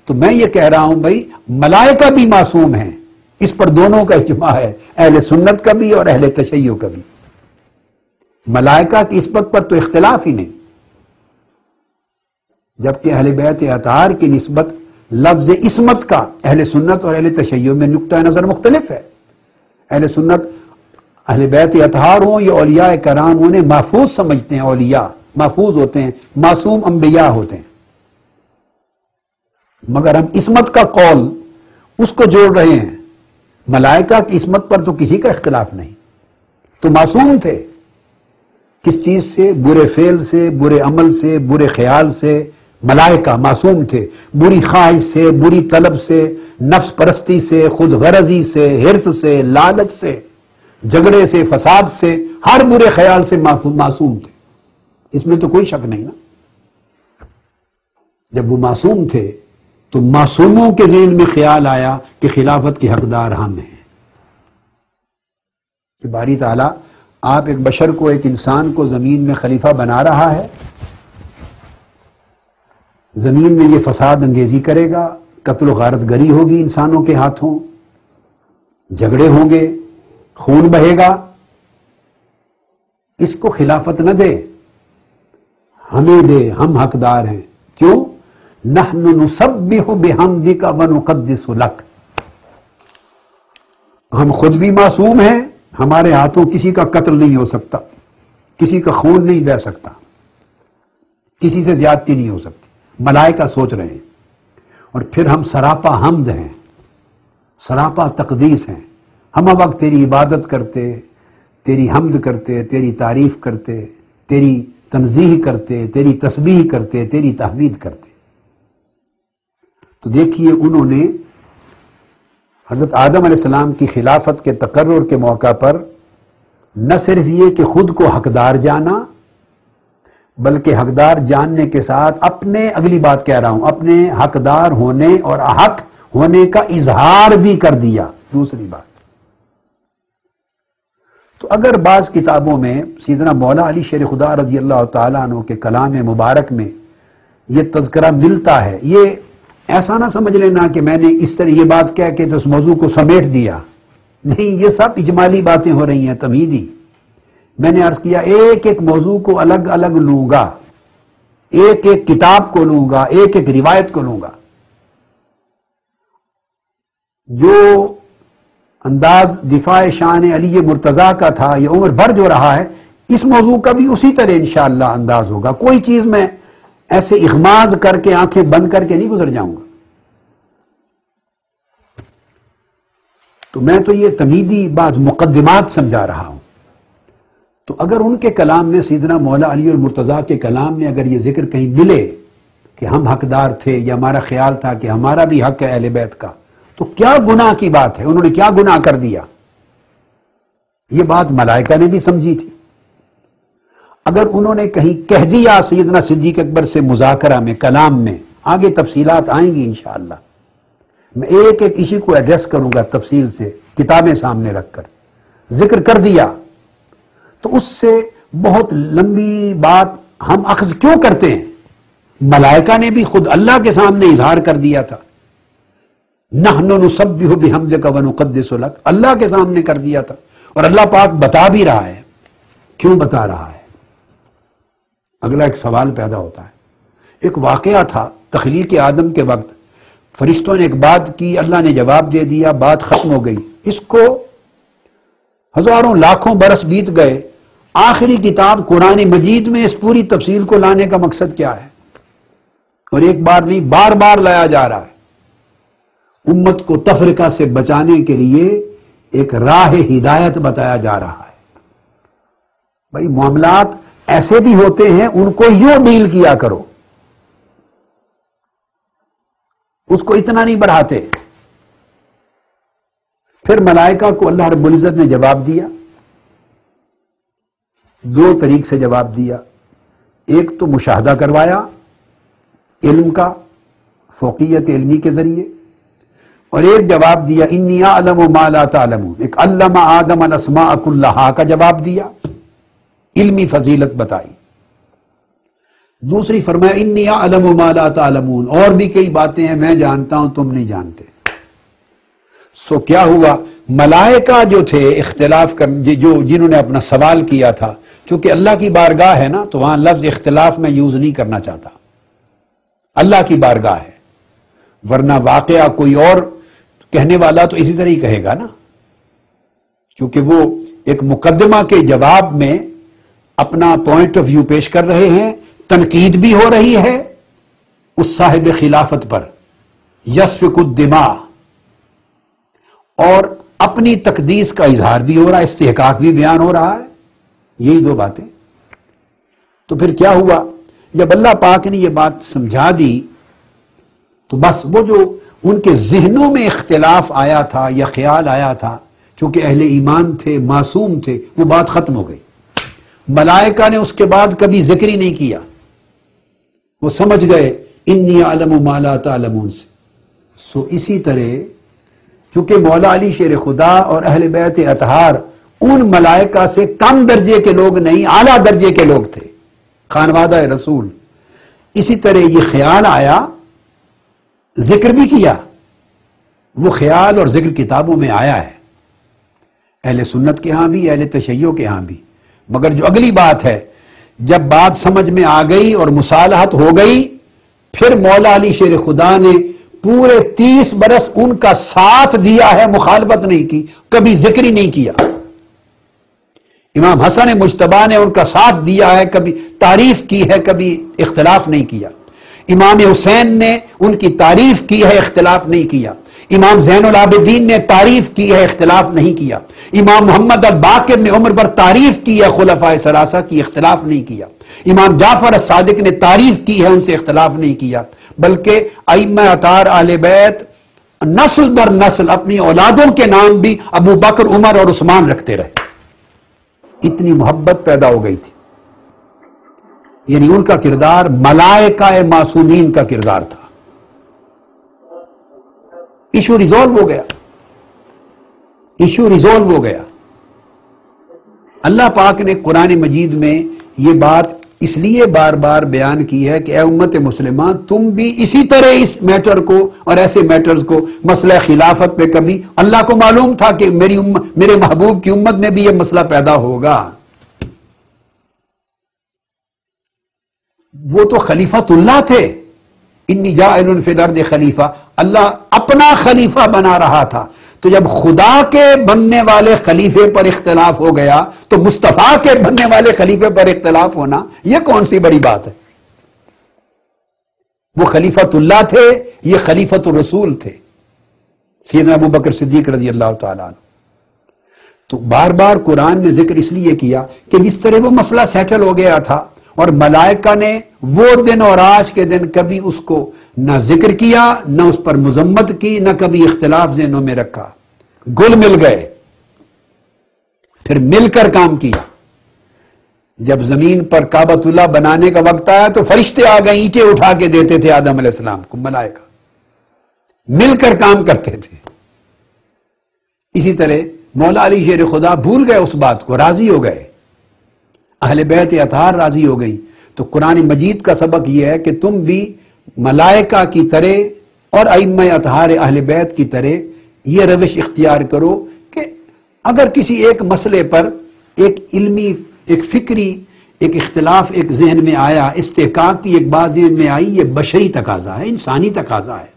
تو میں یہ کہہ رہا ہوں بھائی ملائکہ بھی معصوم ہیں، اس پر دونوں کا اجماع ہے، اہل سنت کا بھی اور اہل تشیع کا بھی۔ ملائکہ کی نسبت پر تو اختلاف ہی نہیں، جبکہ اہل بیت اطہار کی نسبت لفظ عصمت کا اہل سنت اور اہل تشیع میں نقطہ نظر مختلف ہے۔ اہل سنت اہل بیت اطہار ہوں یا اولیاء کرام انہیں محفوظ سمجھتے ہیں، اولیاء محفوظ ہوتے ہیں، معصوم انبیاء ہوتے ہیں، مگر ہم عصمت کا قول اس کو جوڑ رہے ہیں۔ ملائکہ کی عصمت پر تو کسی کا اختلاف نہیں، تو معصوم تھے کس چیز سے؟ برے فعل سے، برے عمل سے، برے خیال سے۔ ملائکہ معصوم تھے بری خواہش سے، بری طلب سے، نفس پرستی سے، خود غرضی سے، حرص سے، لالچ سے، جھگڑے سے، فساد سے، ہر برے خیال سے معصوم تھے، اس میں تو کوئی شک نہیں نا۔ جب وہ معصوم تھے تو معصوموں کے ذہن میں خیال آیا کہ خلافت کے حقدار ہم ہیں، کہ باری تعالیٰ آپ ایک بشر کو، ایک انسان کو زمین میں خلیفہ بنا رہا ہے، زمین میں یہ فساد انگیزی کرے گا، قتل و غارت گری ہوگی انسانوں کے ہاتھوں، جھگڑے ہوں گے، خون بہے گا، اس کو خلافت نہ دے، ہمیں دے، ہم حقدار ہیں۔ کیوں؟ نحن نسبح بحمدک ونقدس لک، ہم خود بھی معصوم ہیں، ہمارے ہاتھوں کسی کا قتل نہیں ہو سکتا، کسی کا خون نہیں بہہ سکتا، کسی سے زیادتی نہیں ہو سکتی۔ ملائکہ سوچ رہے ہیں، اور پھر ہم سراپا حمد ہیں، سراپا تقدیس ہیں، ہم اب وقت تیری عبادت کرتے، تیری حمد کرتے، تیری تعریف کرتے، تیری تنزیح کرتے، تیری تسبیح کرتے، تیری تحمید کرتے۔ تو دیکھیے انہوں نے حضرت آدم علیہ السلام کی خلافت کے تقرر کے موقع پر نہ صرف یہ کہ خود کو حقدار جانا، بلکہ حقدار جاننے کے ساتھ اپنے، اگلی بات کہہ رہا ہوں، اپنے حقدار ہونے اور حق ہونے کا اظہار بھی کر دیا۔ دوسری بات، تو اگر بعض کتابوں میں سیدنا مولا علی شیر خدا رضی اللہ تعالیٰ عنہ کے کلام مبارک میں یہ تذکرہ ملتا ہے، یہ ایسا نہ سمجھ لینا کہ میں نے اس طرح یہ بات کہہ کے تو اس موضوع کو سمیٹ دیا، نہیں، یہ سب اجمالی باتیں ہو رہی ہیں، تمہیدی۔ میں نے عرض کیا ایک ایک موضوع کو الگ الگ لوں گا، ایک ایک کتاب کو لوں گا، ایک ایک روایت کو لوں گا۔ جو انداز دفاع شان علی مرتضیٰ کا تھا یہ عمر بھر جو رہا ہے، اس موضوع کا بھی اسی طرح انشاءاللہ انداز ہوگا۔ کوئی چیز میں ایسے اغماض کر کے آنکھیں بند کر کے نہیں گزر جاؤں گا۔ تو میں تو یہ تمہیدی بعض مقدمات سمجھا رہا ہوں۔ تو اگر ان کے کلام میں سیدنا مولا علی المرتضیٰ کے کلام میں اگر یہ ذکر کہیں ملے کہ ہم حقدار تھے، یا ہمارا خیال تھا کہ ہمارا بھی حق ہے اہل بیت کا، تو کیا گناہ کی بات ہے؟ انہوں نے کیا گناہ کر دیا؟ یہ بات ملائکہ نے بھی سمجھی تھی۔ اگر انہوں نے کہیں کہہ دیا سیدنا صدیق اکبر سے مذاکرہ میں، کلام میں، آگے تفصیلات آئیں گی انشاءاللہ، میں ایک ایک ایشو کو ایڈریس کروں گا تفصیل سے، کتابیں سامنے رکھ کر ذکر کر دیا، تو اس سے بہت لمبی بات ہم اخذ کیوں کرتے ہیں؟ ملائکہ نے بھی خود اللہ کے سامنے اظہار کر دیا تھا، نحن نسبح بحمدک ونقدس لک، اللہ کے سامنے کر دیا تھا، اور اللہ پاک بتا بھی رہا ہے۔ کیوں بتا رہا ہے؟ اگلا ایک سوال پیدا ہوتا ہے۔ ایک واقعہ تھا تخلیق آدم کے وقت، فرشتوں نے ایک بات کی، اللہ نے جواب دے دیا، بات ختم ہو گئی۔ اس کو ہزاروں لاکھوں برس بیت گئے، آخری کتاب قرآن مجید میں اس پوری تفصیل کو لانے کا مقصد کیا ہے؟ اور ایک بار نہیں، بار بار لایا جا رہا ہے۔ امت کو تفرقہ سے بچانے کے لیے ایک راہ ہدایت بتایا جا رہا ہے. بھائی معاملات ایسے بھی ہوتے ہیں، ان کو یوں ڈیل کیا کرو، اس کو اتنا نہیں بڑھاتے. پھر ملائکہ کو اللہ رب العزت نے جواب دیا، دو طریق سے جواب دیا. ایک تو مشاہدہ کروایا علم کا، فوقیت علمی کے ذریعے، اور ایک جواب دیا انی اعلم ما لا تعلمون، ایک علم آدم الاسماء کلہا کا جواب دیا، علمی فضیلت بتائی. دوسری فرمایا انی اعلم ما لا تعلمون، اور بھی کئی باتیں ہیں میں جانتا ہوں تم نہیں جانتے. سو کیا ہوا؟ ملائکہ جو تھے اختلاف جنہوں نے اپنا سوال کیا تھا، چونکہ اللہ کی بارگاہ ہے نا، تو وہاں لفظ اختلاف میں یوز نہیں کرنا چاہتا، اللہ کی بارگاہ ہے، ورنہ واقعہ کوئی اور کہنے والا تو اسی طرح ہی کہے گا نا، چونکہ وہ ایک مقدمہ کے جواب میں اپنا پوائنٹ آف ویو پیش کر رہے ہیں، تنقید بھی ہو رہی ہے اس صاحب خلافت پر، یسفک الدماء، اور اپنی تقدیس کا اظہار بھی ہو رہا ہے، استحقاق بھی بیان ہو رہا ہے. یہی دو باتیں. تو پھر کیا ہوا؟ جب اللہ پاک نے یہ بات سمجھا دی تو بس وہ جو ان کے ذہنوں میں اختلاف آیا تھا یا خیال آیا تھا، چونکہ اہل ایمان تھے، معصوم تھے، وہ بات ختم ہو گئی. ملائکہ نے اس کے بعد کبھی ذکر ہی نہیں کیا، وہ سمجھ گئے انی اعلم ما لا تعلمون سے. سو اسی طرح چونکہ مولا علی شیر خدا اور اہل بیت اطہار ان ملائکہ سے کم درجے کے لوگ نہیں، اعلیٰ درجے کے لوگ تھے، خانوادہ رسول. اسی طرح یہ خیال آیا، ذکر بھی کیا. وہ خیال اور ذکر کتابوں میں آیا ہے، اہل سنت کے ہاں بھی، اہل تشیع کے ہاں بھی. مگر جو اگلی بات ہے، جب بات سمجھ میں آ گئی اور مصالحت ہو گئی، پھر مولا علی شیر خدا نے پورے 30 برس ان کا ساتھ دیا ہے، مخالفت نہیں کی، کبھی ذکر ہی نہیں کیا. امام حسن مجتبی نے ان کا ساتھ دیا ہے، کبھی تعریف کی ہے، کبھی اختلاف نہیں کیا. امام حسین نے ان کی تعریف کی ہے، اختلاف نہیں کیا. امام زین العابدین نے تعریف کی ہے، اختلاف نہیں کیا. امام محمد الباقر نے عمر پر تعریف کی ہے خلفائے ثلاثہ کی، اختلاف نہیں کیا. امام جعفر الصادق نے تعریف کی ہے، ان سے اختلاف نہیں کیا. بلکہ ائمہ اطہار اہل بیت نسل در نسل اپنی اولادوں کے نام بھی ابو بکر، عمر اور عثمان رکھتے رہے. اتنی محبت پیدا ہو گئی تھی. یعنی ان کا کردار ملائکہ معصومین کا کردار تھا. ایشو ریزولو ہو گیا، ایشو ریزولو ہو گیا. اللہ پاک نے قرآن مجید میں یہ بات اس لیے بار بار بیان کی ہے کہ اے امت مسلمہ، تم بھی اسی طرح اس میٹر کو اور ایسے میٹرز کو، مسئلہ خلافت پہ کبھی اللہ کو معلوم تھا کہ میرے محبوب کی امت میں بھی یہ مسئلہ پیدا ہوگا. وہ تو خلیفۃ اللہ تھے، انی جاعل فی الارض خلیفہ، اللہ اپنا خلیفہ بنا رہا تھا. تو جب خدا کے بننے والے خلیفے پر اختلاف ہو گیا تو مصطفیٰ کے بننے والے خلیفے پر اختلاف ہونا یہ کون سی بڑی بات ہے؟ وہ خلیفۃ اللہ تھے، یہ خلیفۃ الرسول تھے، سیدنا ابو بکر صدیق رضی اللہ تعالیٰ عنہ. تو بار بار قرآن میں ذکر اس لیے کیا کہ جس طرح وہ مسئلہ سیٹل ہو گیا تھا اور ملائکہ نے وہ دن اور آج کے دن کبھی اس کو نہ ذکر کیا، نہ اس پر مذمت کی، نہ کبھی اختلاف ذہنوں میں رکھا، گل مل گئے، پھر مل کر کام کیا. جب زمین پر کعبۃ اللہ بنانے کا وقت آیا تو فرشتے آ گئے، اینٹیں اٹھا کے دیتے تھے آدم علیہ السلام کو، ملائکہ مل کر کام کرتے تھے. اسی طرح مولا علی شیر خدا بھول گئے اس بات کو، راضی ہو گئے، اہل بیت اطہار راضی ہو گئی. تو قرآن مجید کا سبق یہ ہے کہ تم بھی ملائکہ کی طرح اور ائمہ اطہار اہل بیت کی طرح یہ روش اختیار کرو کہ اگر کسی ایک مسئلے پر ایک علمی، ایک فکری، ایک اختلاف ایک ذہن میں آیا، استحقاق کی ایک بات ذہن میں آئی، یہ بشری تقاضا ہے، انسانی تقاضا ہے،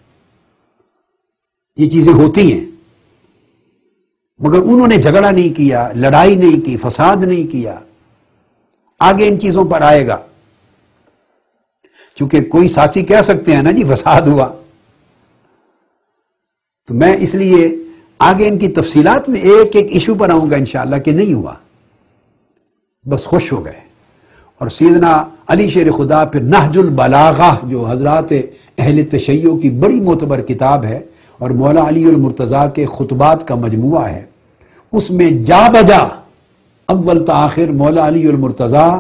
یہ چیزیں ہوتی ہیں. مگر انہوں نے جھگڑا نہیں کیا، لڑائی نہیں کی، فساد نہیں کیا. آگے ان چیزوں پر آئے گا، چونکہ کوئی ساتھی کہہ سکتے ہیں نا جی فساد ہوا، تو میں اس لیے آگے ان کی تفصیلات میں ایک ایک ایشو پر آؤں گا انشاءاللہ کہ نہیں ہوا، بس خوش ہو گئے۔ اور سیدنا علی شیر خدا پھر نہج البلاغہ جو حضرات اہل تشیع کی بڑی معتبر کتاب ہے اور مولا علی المرتضیٰ کے خطبات کا مجموعہ ہے، اس میں جا بجا اول تا آخر مولا علی المرتضیٰ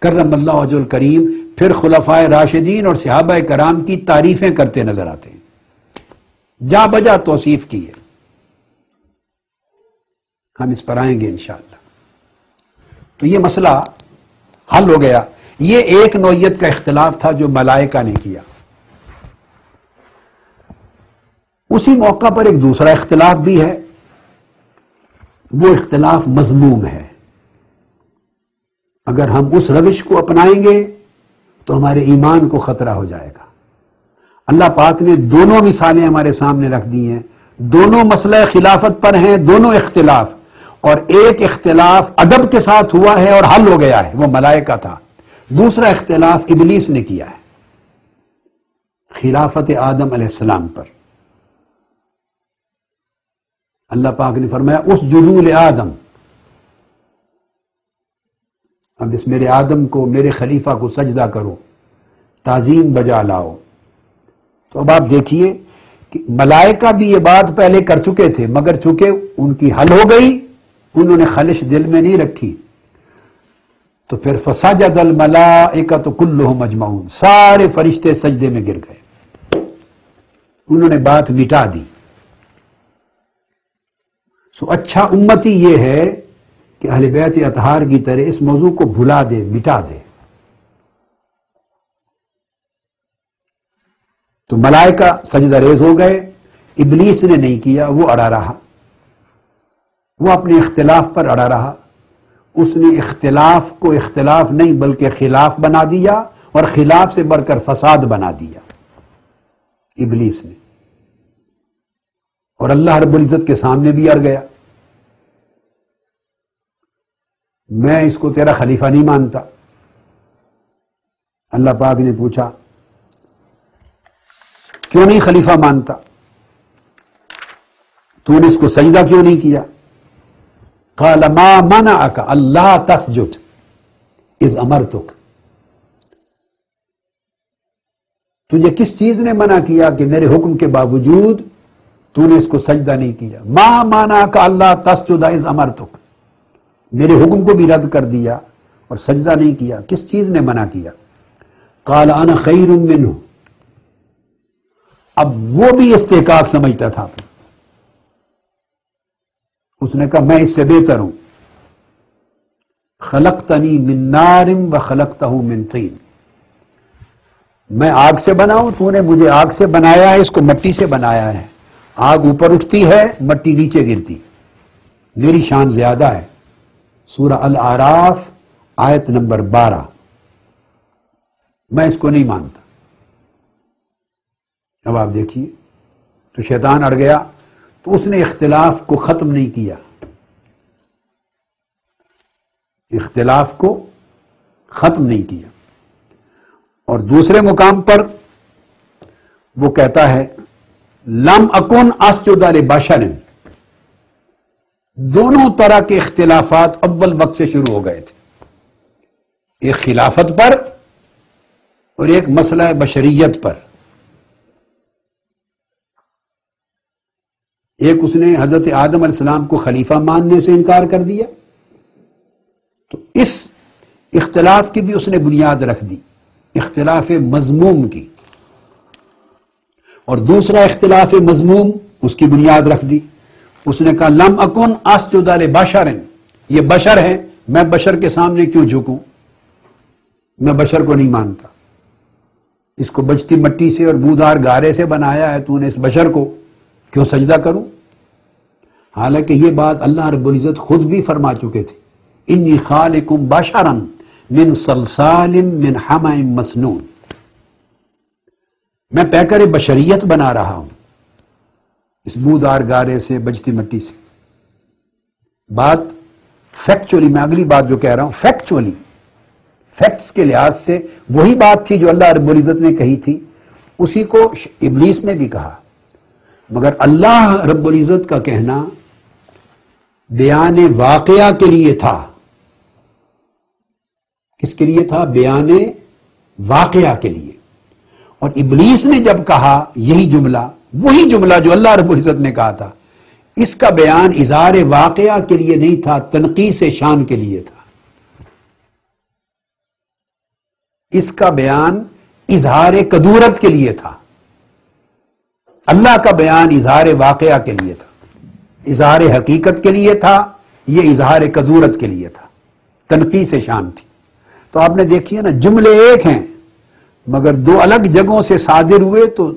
کرم اللہ وجہ الکریم پھر خلفائے راشدین اور صحابہ کرام کی تعریفیں کرتے نظر آتے ہیں، جا بجا توصیف کی ہے۔ ہم اس پر آئیں گے انشاءاللہ۔ تو یہ مسئلہ حل ہو گیا۔ یہ ایک نوعیت کا اختلاف تھا جو ملائکہ نے کیا۔ اسی موقع پر ایک دوسرا اختلاف بھی ہے، وہ اختلاف مذموم ہے۔ اگر ہم اس روش کو اپنائیں گے تو ہمارے ایمان کو خطرہ ہو جائے گا۔ اللہ پاک نے دونوں مثالیں ہمارے سامنے رکھ دی ہیں، دونوں مسئلہ خلافت پر ہیں، دونوں اختلاف، اور ایک اختلاف ادب کے ساتھ ہوا ہے اور حل ہو گیا ہے، وہ ملائکہ تھا۔ دوسرا اختلاف ابلیس نے کیا ہے خلافت آدم علیہ السلام پر۔ اللہ پاک نے فرمایا اسجدوا لآدم، اب اس میرے آدم کو، میرے خلیفہ کو سجدہ کرو، تعظیم بجا لاؤ۔ تو اب آپ دیکھیے کہ ملائکہ بھی یہ بات پہلے کر چکے تھے، مگر چونکہ ان کی حل ہو گئی، انہوں نے خلش دل میں نہیں رکھی، تو پھر فسجد الملائکۃ کلھم اجمعون، سارے فرشتے سجدے میں گر گئے، انہوں نے بات مٹا دی۔ سو اچھا امتی یہ ہے کہ اہل بیت اطہار کی طرح اس موضوع کو بھلا دے، مٹا دے۔ تو ملائکہ سجدہ ریز ہو گئے، ابلیس نے نہیں کیا، وہ اڑا رہا، وہ اپنے اختلاف پر اڑا رہا۔ اس نے اختلاف کو اختلاف نہیں بلکہ خلاف بنا دیا، اور خلاف سے بڑھ کر فساد بنا دیا ابلیس نے، اور اللہ رب العزت کے سامنے بھی اڑ گیا۔ میں اس کو تیرا خلیفہ نہیں مانتا۔ اللہ پاک نے پوچھا کیوں نہیں خلیفہ مانتا؟ تو نے اس کو سجدہ کیوں نہیں کیا؟ قال ما منعک اللہ تسجد اذ امرتک، تجھے کس چیز نے منع کیا کہ میرے حکم کے باوجود تو نے اس کو سجدہ نہیں کیا؟ ما منعک اللہ تسجد اذ امرتک، میرے حکم کو بھی رد کر دیا اور سجدہ نہیں کیا، کس چیز نے منع کیا؟ قال انا خیر منہ، اب وہ بھی استحقاق سمجھتا تھا، اس نے کہا میں اس سے بہتر ہوں۔ خلقتنی من نار و خلقتہ من طین، میں آگ سے بناؤں، تو نے مجھے آگ سے بنایا ہے، اس کو مٹی سے بنایا ہے، آگ اوپر اٹھتی ہے، مٹی نیچے گرتی، میری شان زیادہ ہے۔ سورہ الاعراف آیت نمبر 12۔ میں اس کو نہیں مانتا۔ اب آپ دیکھیے، تو شیطان اڑ گیا، تو اس نے اختلاف کو ختم نہیں کیا، اختلاف کو ختم نہیں کیا، اور دوسرے مقام پر وہ کہتا ہے لم اکن اسجد لبشر، دونوں طرح کے اختلافات اول وقت سے شروع ہو گئے تھے، ایک خلافت پر اور ایک مسئلہ بشریت پر۔ ایک اس نے حضرت آدم علیہ السلام کو خلیفہ ماننے سے انکار کر دیا، تو اس اختلاف کی بھی اس نے بنیاد رکھ دی، اختلاف مذموم کی، اور دوسرا اختلاف مذموم اس کی بنیاد رکھ دی، اس نے کہا لم اکن اسجد لبشر، یہ بشر ہے، میں بشر کے سامنے کیوں جھکوں، میں بشر کو نہیں مانتا، اس کو بجتی مٹی سے اور بودار گارے سے بنایا ہے، تو نے اس بشر کو کیوں سجدہ کروں؟ حالانکہ یہ بات اللہ رب العزت خود بھی فرما چکے تھے، انی خالق بشرا من صلصال من حمأ مسنون، میں پیکر بشریت بنا رہا ہوں اس بودار گارے سے، بجتی مٹی سے۔ بات فیکچولی، میں اگلی بات جو کہہ رہا ہوں فیکچولی، فیکٹس کے لحاظ سے وہی بات تھی جو اللہ رب العزت نے کہی تھی، اسی کو ابلیس نے بھی کہا۔ مگر اللہ رب العزت کا کہنا بیان واقعہ کے لیے تھا. کس کے لیے تھا؟ بیان واقعہ کے لیے. اور ابلیس نے جب کہا یہی جملہ، وہی جملہ جو اللہ رب العزت نے کہا تھا، اس کا بیان اظہار واقعہ کے لیے نہیں تھا، تنقیص شان کے لیے تھا. اس کا بیان اظہار قدورت کے لیے تھا. اللہ کا بیان اظہار واقعہ کے لیے تھا، اظہار حقیقت کے لیے تھا، یہ اظہار قدورت کے لیے تھا، تنقیص شان تھی. تو آپ نے دیکھی ہے نا، جملے ایک ہیں مگر دو الگ جگہوں سے صادر ہوئے تو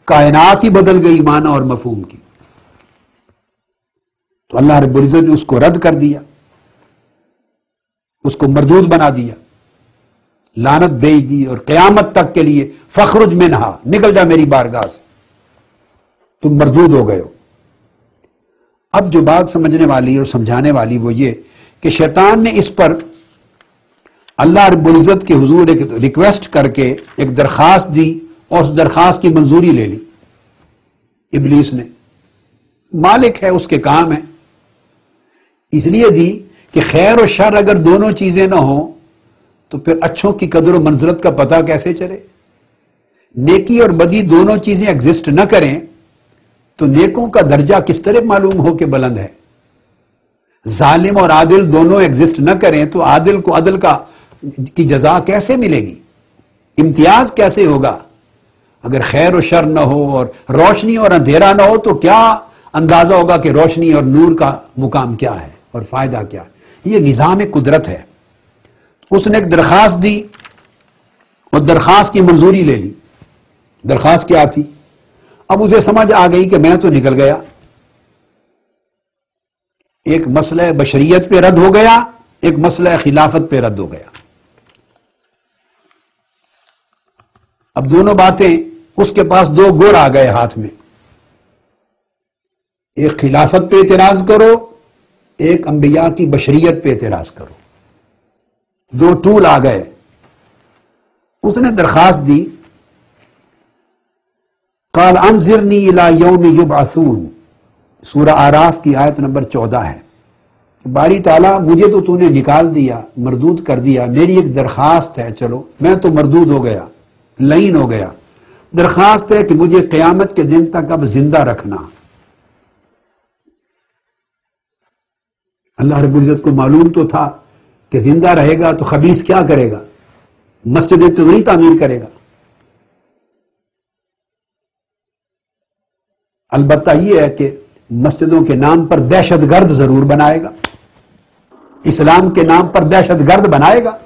کائنات ہی بدل گئی معنی اور مفہوم کی. تو اللہ رب العزت نے اس کو رد کر دیا، اس کو مردود بنا دیا، لعنت بھیج دی، اور قیامت تک کے لیے فخرج منہا، نکل جا میری بارگاہ سے، تم مردود ہو گئے ہو. اب جو بات سمجھنے والی اور سمجھانے والی وہ یہ کہ شیطان نے اس پر اللہ رب العزت کے حضور ایک ریکویسٹ کر کے ایک درخواست دی، اور اس درخواست کی منظوری لے لی. ابلیس نے، مالک ہے، اس کے کام ہے، اس لیے دی کہ خیر و شر اگر دونوں چیزیں نہ ہوں تو پھر اچھوں کی قدر و منزلت کا پتہ کیسے چلے؟ نیکی اور بدی دونوں چیزیں ایگزسٹ نہ کریں تو نیکوں کا درجہ کس طرح معلوم ہو کہ بلند ہے؟ ظالم اور عادل دونوں ایگزسٹ نہ کریں تو عادل کو عدل کی جزا کیسے ملے گی؟ امتیاز کیسے ہوگا؟ اگر خیر و شر نہ ہو اور روشنی اور اندھیرا نہ ہو تو کیا اندازہ ہوگا کہ روشنی اور نور کا مقام کیا ہے اور فائدہ کیا ہے؟ یہ نظام قدرت ہے. اس نے ایک درخواست دی اور درخواست کی منظوری لے لی. درخواست کیا تھی؟ اب اسے سمجھ آ گئی کہ میں تو نکل گیا، ایک مسئلہ بشریت پہ رد ہو گیا، ایک مسئلہ خلافت پہ رد ہو گیا. اب دونوں باتیں، اس کے پاس دو گڑ آ گئے ہاتھ میں، ایک خلافت پہ اعتراض کرو، ایک انبیاء کی بشریت پہ اعتراض کرو. دو ٹول آ گئے. اس نے درخواست دی، قال انظرنی الی یوم یبعثون، سورہ آراف کی آیت نمبر 14 ہے. باری تعالیٰ مجھے تو نے نکال دیا، مردود کر دیا، میری ایک درخواست ہے، چلو میں تو مردود ہو گیا، لعین ہو گیا. درخواست ہے کہ مجھے قیامت کے دن تک اب زندہ رکھنا. اللہ رب العزت کو معلوم تو تھا کہ زندہ رہے گا تو خبیث کیا کرے گا؟ مسجد توری تعمیر کرے گا. البتہ یہ ہے کہ مسجدوں کے نام پر دہشت گرد ضرور بنائے گا، اسلام کے نام پر دہشت گرد بنائے گا،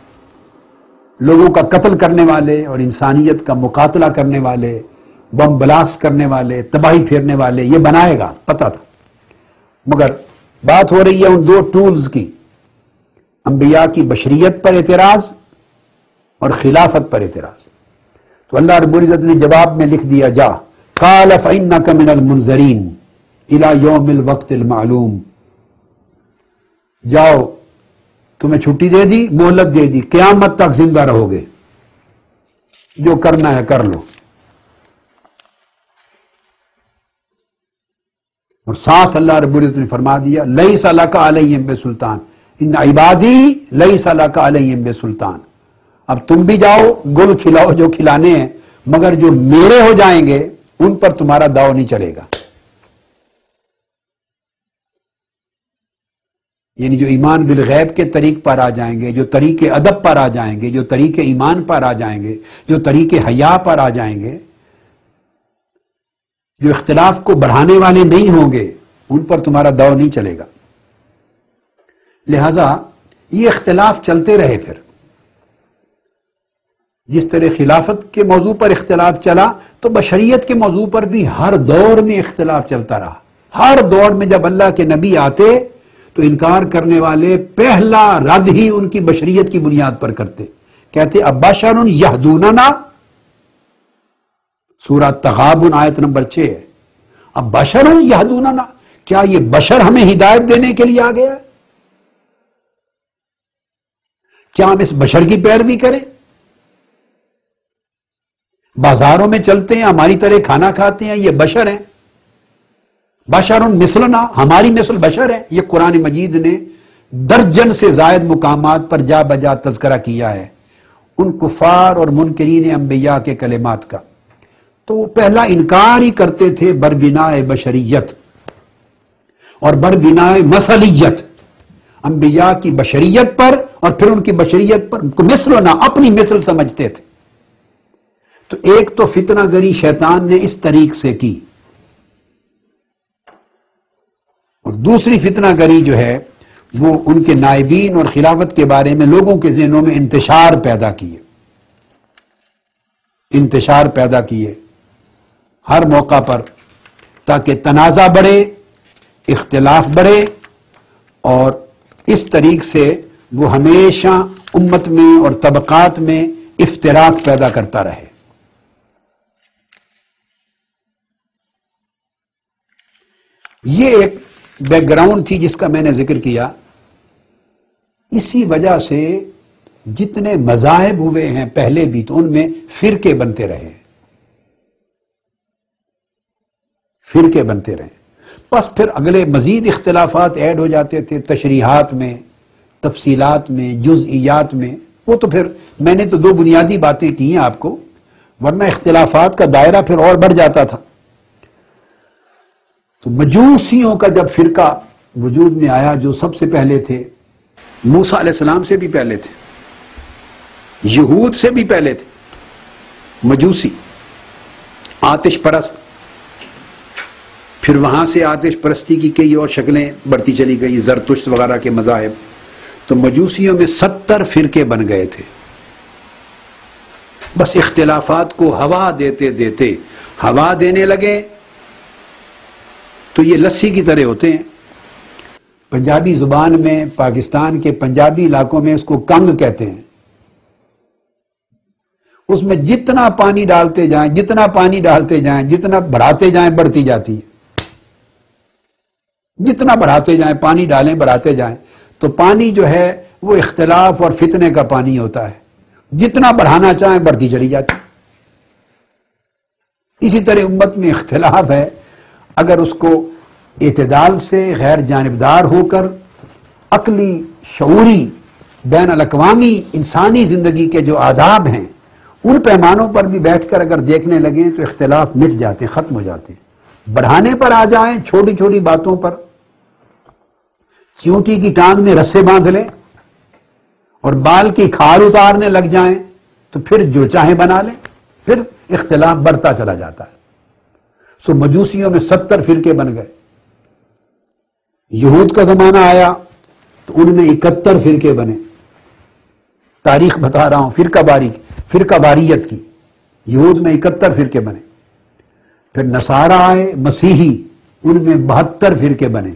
لوگوں کا قتل کرنے والے اور انسانیت کا مقاتلہ کرنے والے، بم بلاسٹ کرنے والے، تباہی پھیرنے والے، یہ بنائے گا، پتہ تھا. مگر بات ہو رہی ہے ان دو ٹولز کی، انبیاء کی بشریت پر اعتراض اور خلافت پر اعتراض. تو اللہ رب العزت نے جواب میں لکھ دیا، جا قال فإنك من المنذرين إلى يوم الوقت المعلوم، جاؤ تمہیں چھٹی دے دی، مہلت دے دی، قیامت تک زندہ رہو گے، جو کرنا ہے کر لو. اور ساتھ اللہ رب العزت نے فرما دیا لیس لک علیہم بسلطان ان عبادی لیس لک علیہم بسلطان. اب تم بھی جاؤ گل کھلاؤ جو کھلانے ہیں، مگر جو میرے ہو جائیں گے ان پر تمہارا داؤ نہیں چلے گا. یعنی جو ایمان بالغیب کے طریق پر آ جائیں گے، جو طریق ادب پر آ جائیں گے، جو طریق ایمان پر آ جائیں گے، جو طریق حیا پر آ جائیں گے، جو اختلاف کو بڑھانے والے نہیں ہوں گے، ان پر تمہارا داؤ نہیں چلے گا. لہذا یہ اختلاف چلتے رہے. پھر جس طرح خلافت کے موضوع پر اختلاف چلا تو بشریت کے موضوع پر بھی ہر دور میں اختلاف چلتا رہا. ہر دور میں جب اللہ کے نبی آتے تو انکار کرنے والے پہلا رد ہی ان کی بشریت کی بنیاد پر کرتے، کہتے ابشر یہدوننا، سورہ تغابن آیت نمبر 6 ہے. ابشر یہدوننا، کیا یہ بشر ہمیں ہدایت دینے کے لیے آ گیا ہے؟ کیا ہم اس بشر کی پیروی کریں؟ بازاروں میں چلتے ہیں، ہماری طرح کھانا کھاتے ہیں، یہ بشر ہیں. بشر مثلنا، ہماری مثل بشر ہے. یہ قرآن مجید نے درجن سے زائد مقامات پر جا بجا تذکرہ کیا ہے ان کفار اور منکرین انبیاء کے کلمات کا. تو وہ پہلا انکار ہی کرتے تھے بربنائے بشریت اور بربنائے مثلیت، انبیاء کی بشریت پر اور پھر ان کی بشریت پر مثلنا، اپنی مثل سمجھتے تھے. تو ایک تو فتنہ گری شیطان نے اس طریق سے کی، اور دوسری فتنہ گری جو ہے وہ ان کے نائبین اور خلافت کے بارے میں لوگوں کے ذہنوں میں انتشار پیدا کیے ہر موقع پر، تاکہ تنازع بڑھے، اختلاف بڑھے، اور اس طریق سے وہ ہمیشہ امت میں اور طبقات میں افتراق پیدا کرتا رہے. یہ ایک بیک گراؤنڈ تھی جس کا میں نے ذکر کیا. اسی وجہ سے جتنے مذاہب ہوئے ہیں پہلے بھی، تو ان میں فرقے بنتے رہے. بس پھر اگلے مزید اختلافات ایڈ ہو جاتے تھے تشریحات میں، تفصیلات میں، جزئیات میں. وہ تو پھر میں نے تو 2 بنیادی باتیں کی ہیں آپ کو، ورنہ اختلافات کا دائرہ پھر اور بڑھ جاتا تھا. تو مجوسیوں کا جب فرقہ وجود میں آیا، جو سب سے پہلے تھے، موسیٰ علیہ السلام سے بھی پہلے تھے، یہود سے بھی پہلے تھے، مجوسی، آتش پرست. پھر وہاں سے آتش پرستی کی کئی اور شکلیں بڑھتی چلی گئی، زرتشت وغیرہ کے مذاہب. تو مجوسیوں میں 70 فرقے بن گئے تھے. بس اختلافات کو ہوا دیتے ہوا دینے لگے تو یہ لسی کی طرح ہوتے ہیں. پنجابی زبان میں، پاکستان کے پنجابی علاقوں میں اس کو کنگ کہتے ہیں. اس میں جتنا پانی ڈالتے جائیں، جتنا بڑھاتے جائیں بڑھتی جاتی ہے. جتنا بڑھاتے جائیں، پانی ڈالیں بڑھاتے جائیں، تو پانی جو ہے وہ اختلاف اور فتنے کا پانی ہوتا ہے. جتنا بڑھانا چاہیں بڑھتی چلی جاتی. اسی طرح امت میں اختلاف ہے، اگر اس کو اعتدال سے، غیر جانبدار ہو کر، عقلی، شعوری، بین الاقوامی انسانی زندگی کے جو آداب ہیں ان پیمانوں پر بھی بیٹھ کر اگر دیکھنے لگیں تو اختلاف مٹ جاتے ہیں، ختم ہو جاتے ہیں. بڑھانے پر آ جائیں، چھوٹی چھوٹی باتوں پر چیونٹی کی ٹانگ میں رسے باندھ لیں اور بال کی کھال اتارنے لگ جائیں تو پھر جو چاہیں بنا لیں، پھر اختلاف بڑھتا چلا جاتا ہے. سو مجوسیوں میں 70 فرقے بن گئے. یہود کا زمانہ آیا تو ان میں 71 فرقے بنے. تاریخ بتا رہا ہوں، فرقہ واریت کی. یہود میں 71 فرقے بنے. پھر نصارہ آئے، مسیحی، ان میں 72 فرقے بنے.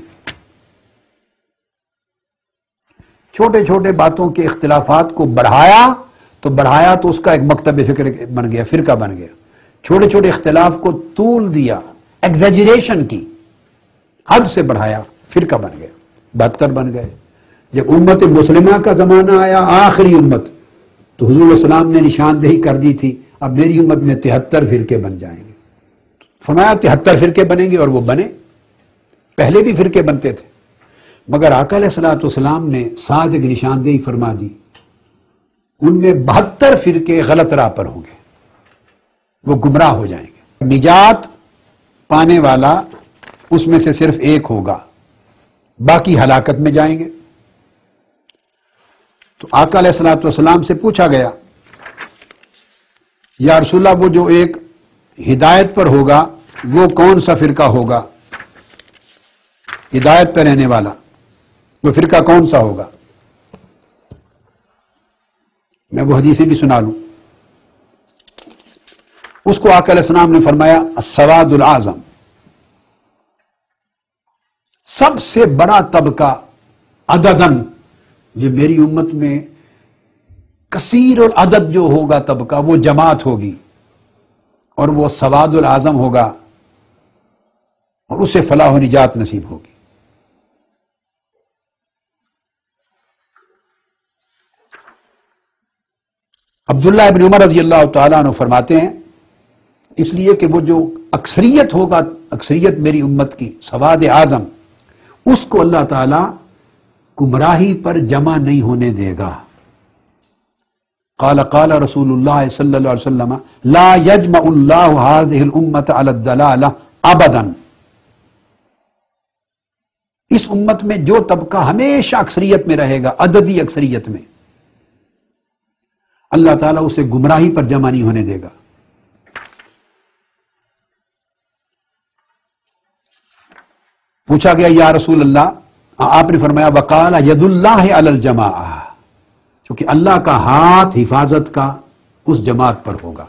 چھوٹے چھوٹے باتوں کے اختلافات کو بڑھایا تو اس کا ایک مکتب فکر بن گیا، فرقہ بن گیا. چھوٹے چھوٹے اختلاف کو طول دیا، ایگزیجریشن کی، حد سے بڑھایا، فرقہ بن گیا، 72 بن گئے. جب امت مسلمہ کا زمانہ آیا، آخری امت، تو حضور علیہ السلام نے نشاندہی کر دی تھی اب میری امت میں 73 فرقے بن جائیں گے. فرمایا 73 فرقے بنیں گے، اور وہ بنے. پہلے بھی فرقے بنتے تھے، مگر آقا علیہ الصلوۃ والسلام نے ساتھ ایک نشاندہی فرما دی، ان میں 72 فرقے غلط راہ پر ہوں گے، وہ گمراہ ہو جائیں گے. نجات پانے والا اس میں سے صرف ایک ہوگا، باقی ہلاکت میں جائیں گے. تو آقا علیہ الصلوۃ والسلام سے پوچھا گیا، یا رسول اللہ، وہ جو ایک ہدایت پر ہوگا وہ کون سا فرقہ ہوگا؟ ہدایت پہ رہنے والا وہ فرقہ کون سا ہوگا؟ میں وہ حدیثیں بھی سنا لوں. اس کو آقا علیہ السلام نے فرمایا السواد الاعظم، سب سے بڑا طبقہ عددن، یہ میری امت میں کثیر العدد جو ہوگا طبقہ، وہ جماعت ہوگی اور وہ سواد الاعظم ہوگا، اور اسے فلاح و نجات نصیب ہوگی. عبداللہ ابن عمر رضی اللہ تعالیٰ عنہ فرماتے ہیں، اس لیے کہ وہ جو اکثریت ہوگا، اکثریت میری امت کی سواد اعظم، اس کو اللہ تعالی گمراہی پر جمع نہیں ہونے دے گا۔ قال رسول اللہ صلی اللہ علیہ وسلم لا یجمع اللہ هذه الامة علی الضلالہ ابدا۔ اس امت میں جو طبقہ ہمیشہ اکثریت میں رہے گا، عددی اکثریت میں، اللہ تعالیٰ اسے گمراہی پر جمع نہیں ہونے دے گا۔ پوچھا گیا یا رسول اللہ، آپ نے فرمایا وقال ید اللہ علی الجماعہ، کیونکہ اللہ کا ہاتھ حفاظت کا اس جماعت پر ہوگا۔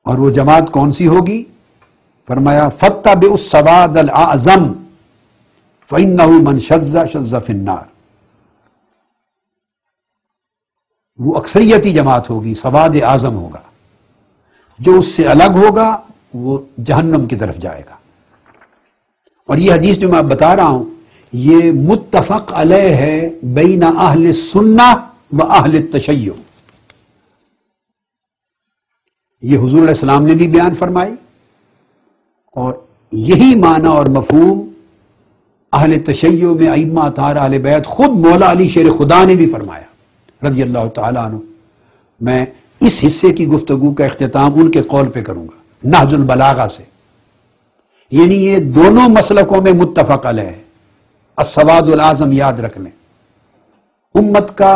اور وہ جماعت کون سی ہوگی؟ فرمایا فاتبعوا السواد الاعظم فإنه من شذ شذ في النار۔ وہ اکثریتی جماعت ہوگی، سواد اعظم ہوگا، جو اس سے الگ ہوگا وہ جہنم کی طرف جائے گا۔ اور یہ حدیث جو میں آپ بتا رہا ہوں یہ متفق علیہ ہے بین اہل السنہ و اہل التشیع۔ یہ حضور علیہ السلام نے بھی بیان فرمائی، اور یہی معنی اور مفہوم اہل تشیع میں ائمہ اطہار اہل بیت، خود مولا علی شیر خدا نے بھی فرمایا رضی اللہ تعالیٰ عنہ۔ میں اس حصے کی گفتگو کا اختتام ان کے قول پہ کروں گا، نہج البلاغہ سے، یعنی یہ دونوں مسلکوں میں متفق علیہ ہے۔ السواد الاعظم یاد رکھ لیں، امت کا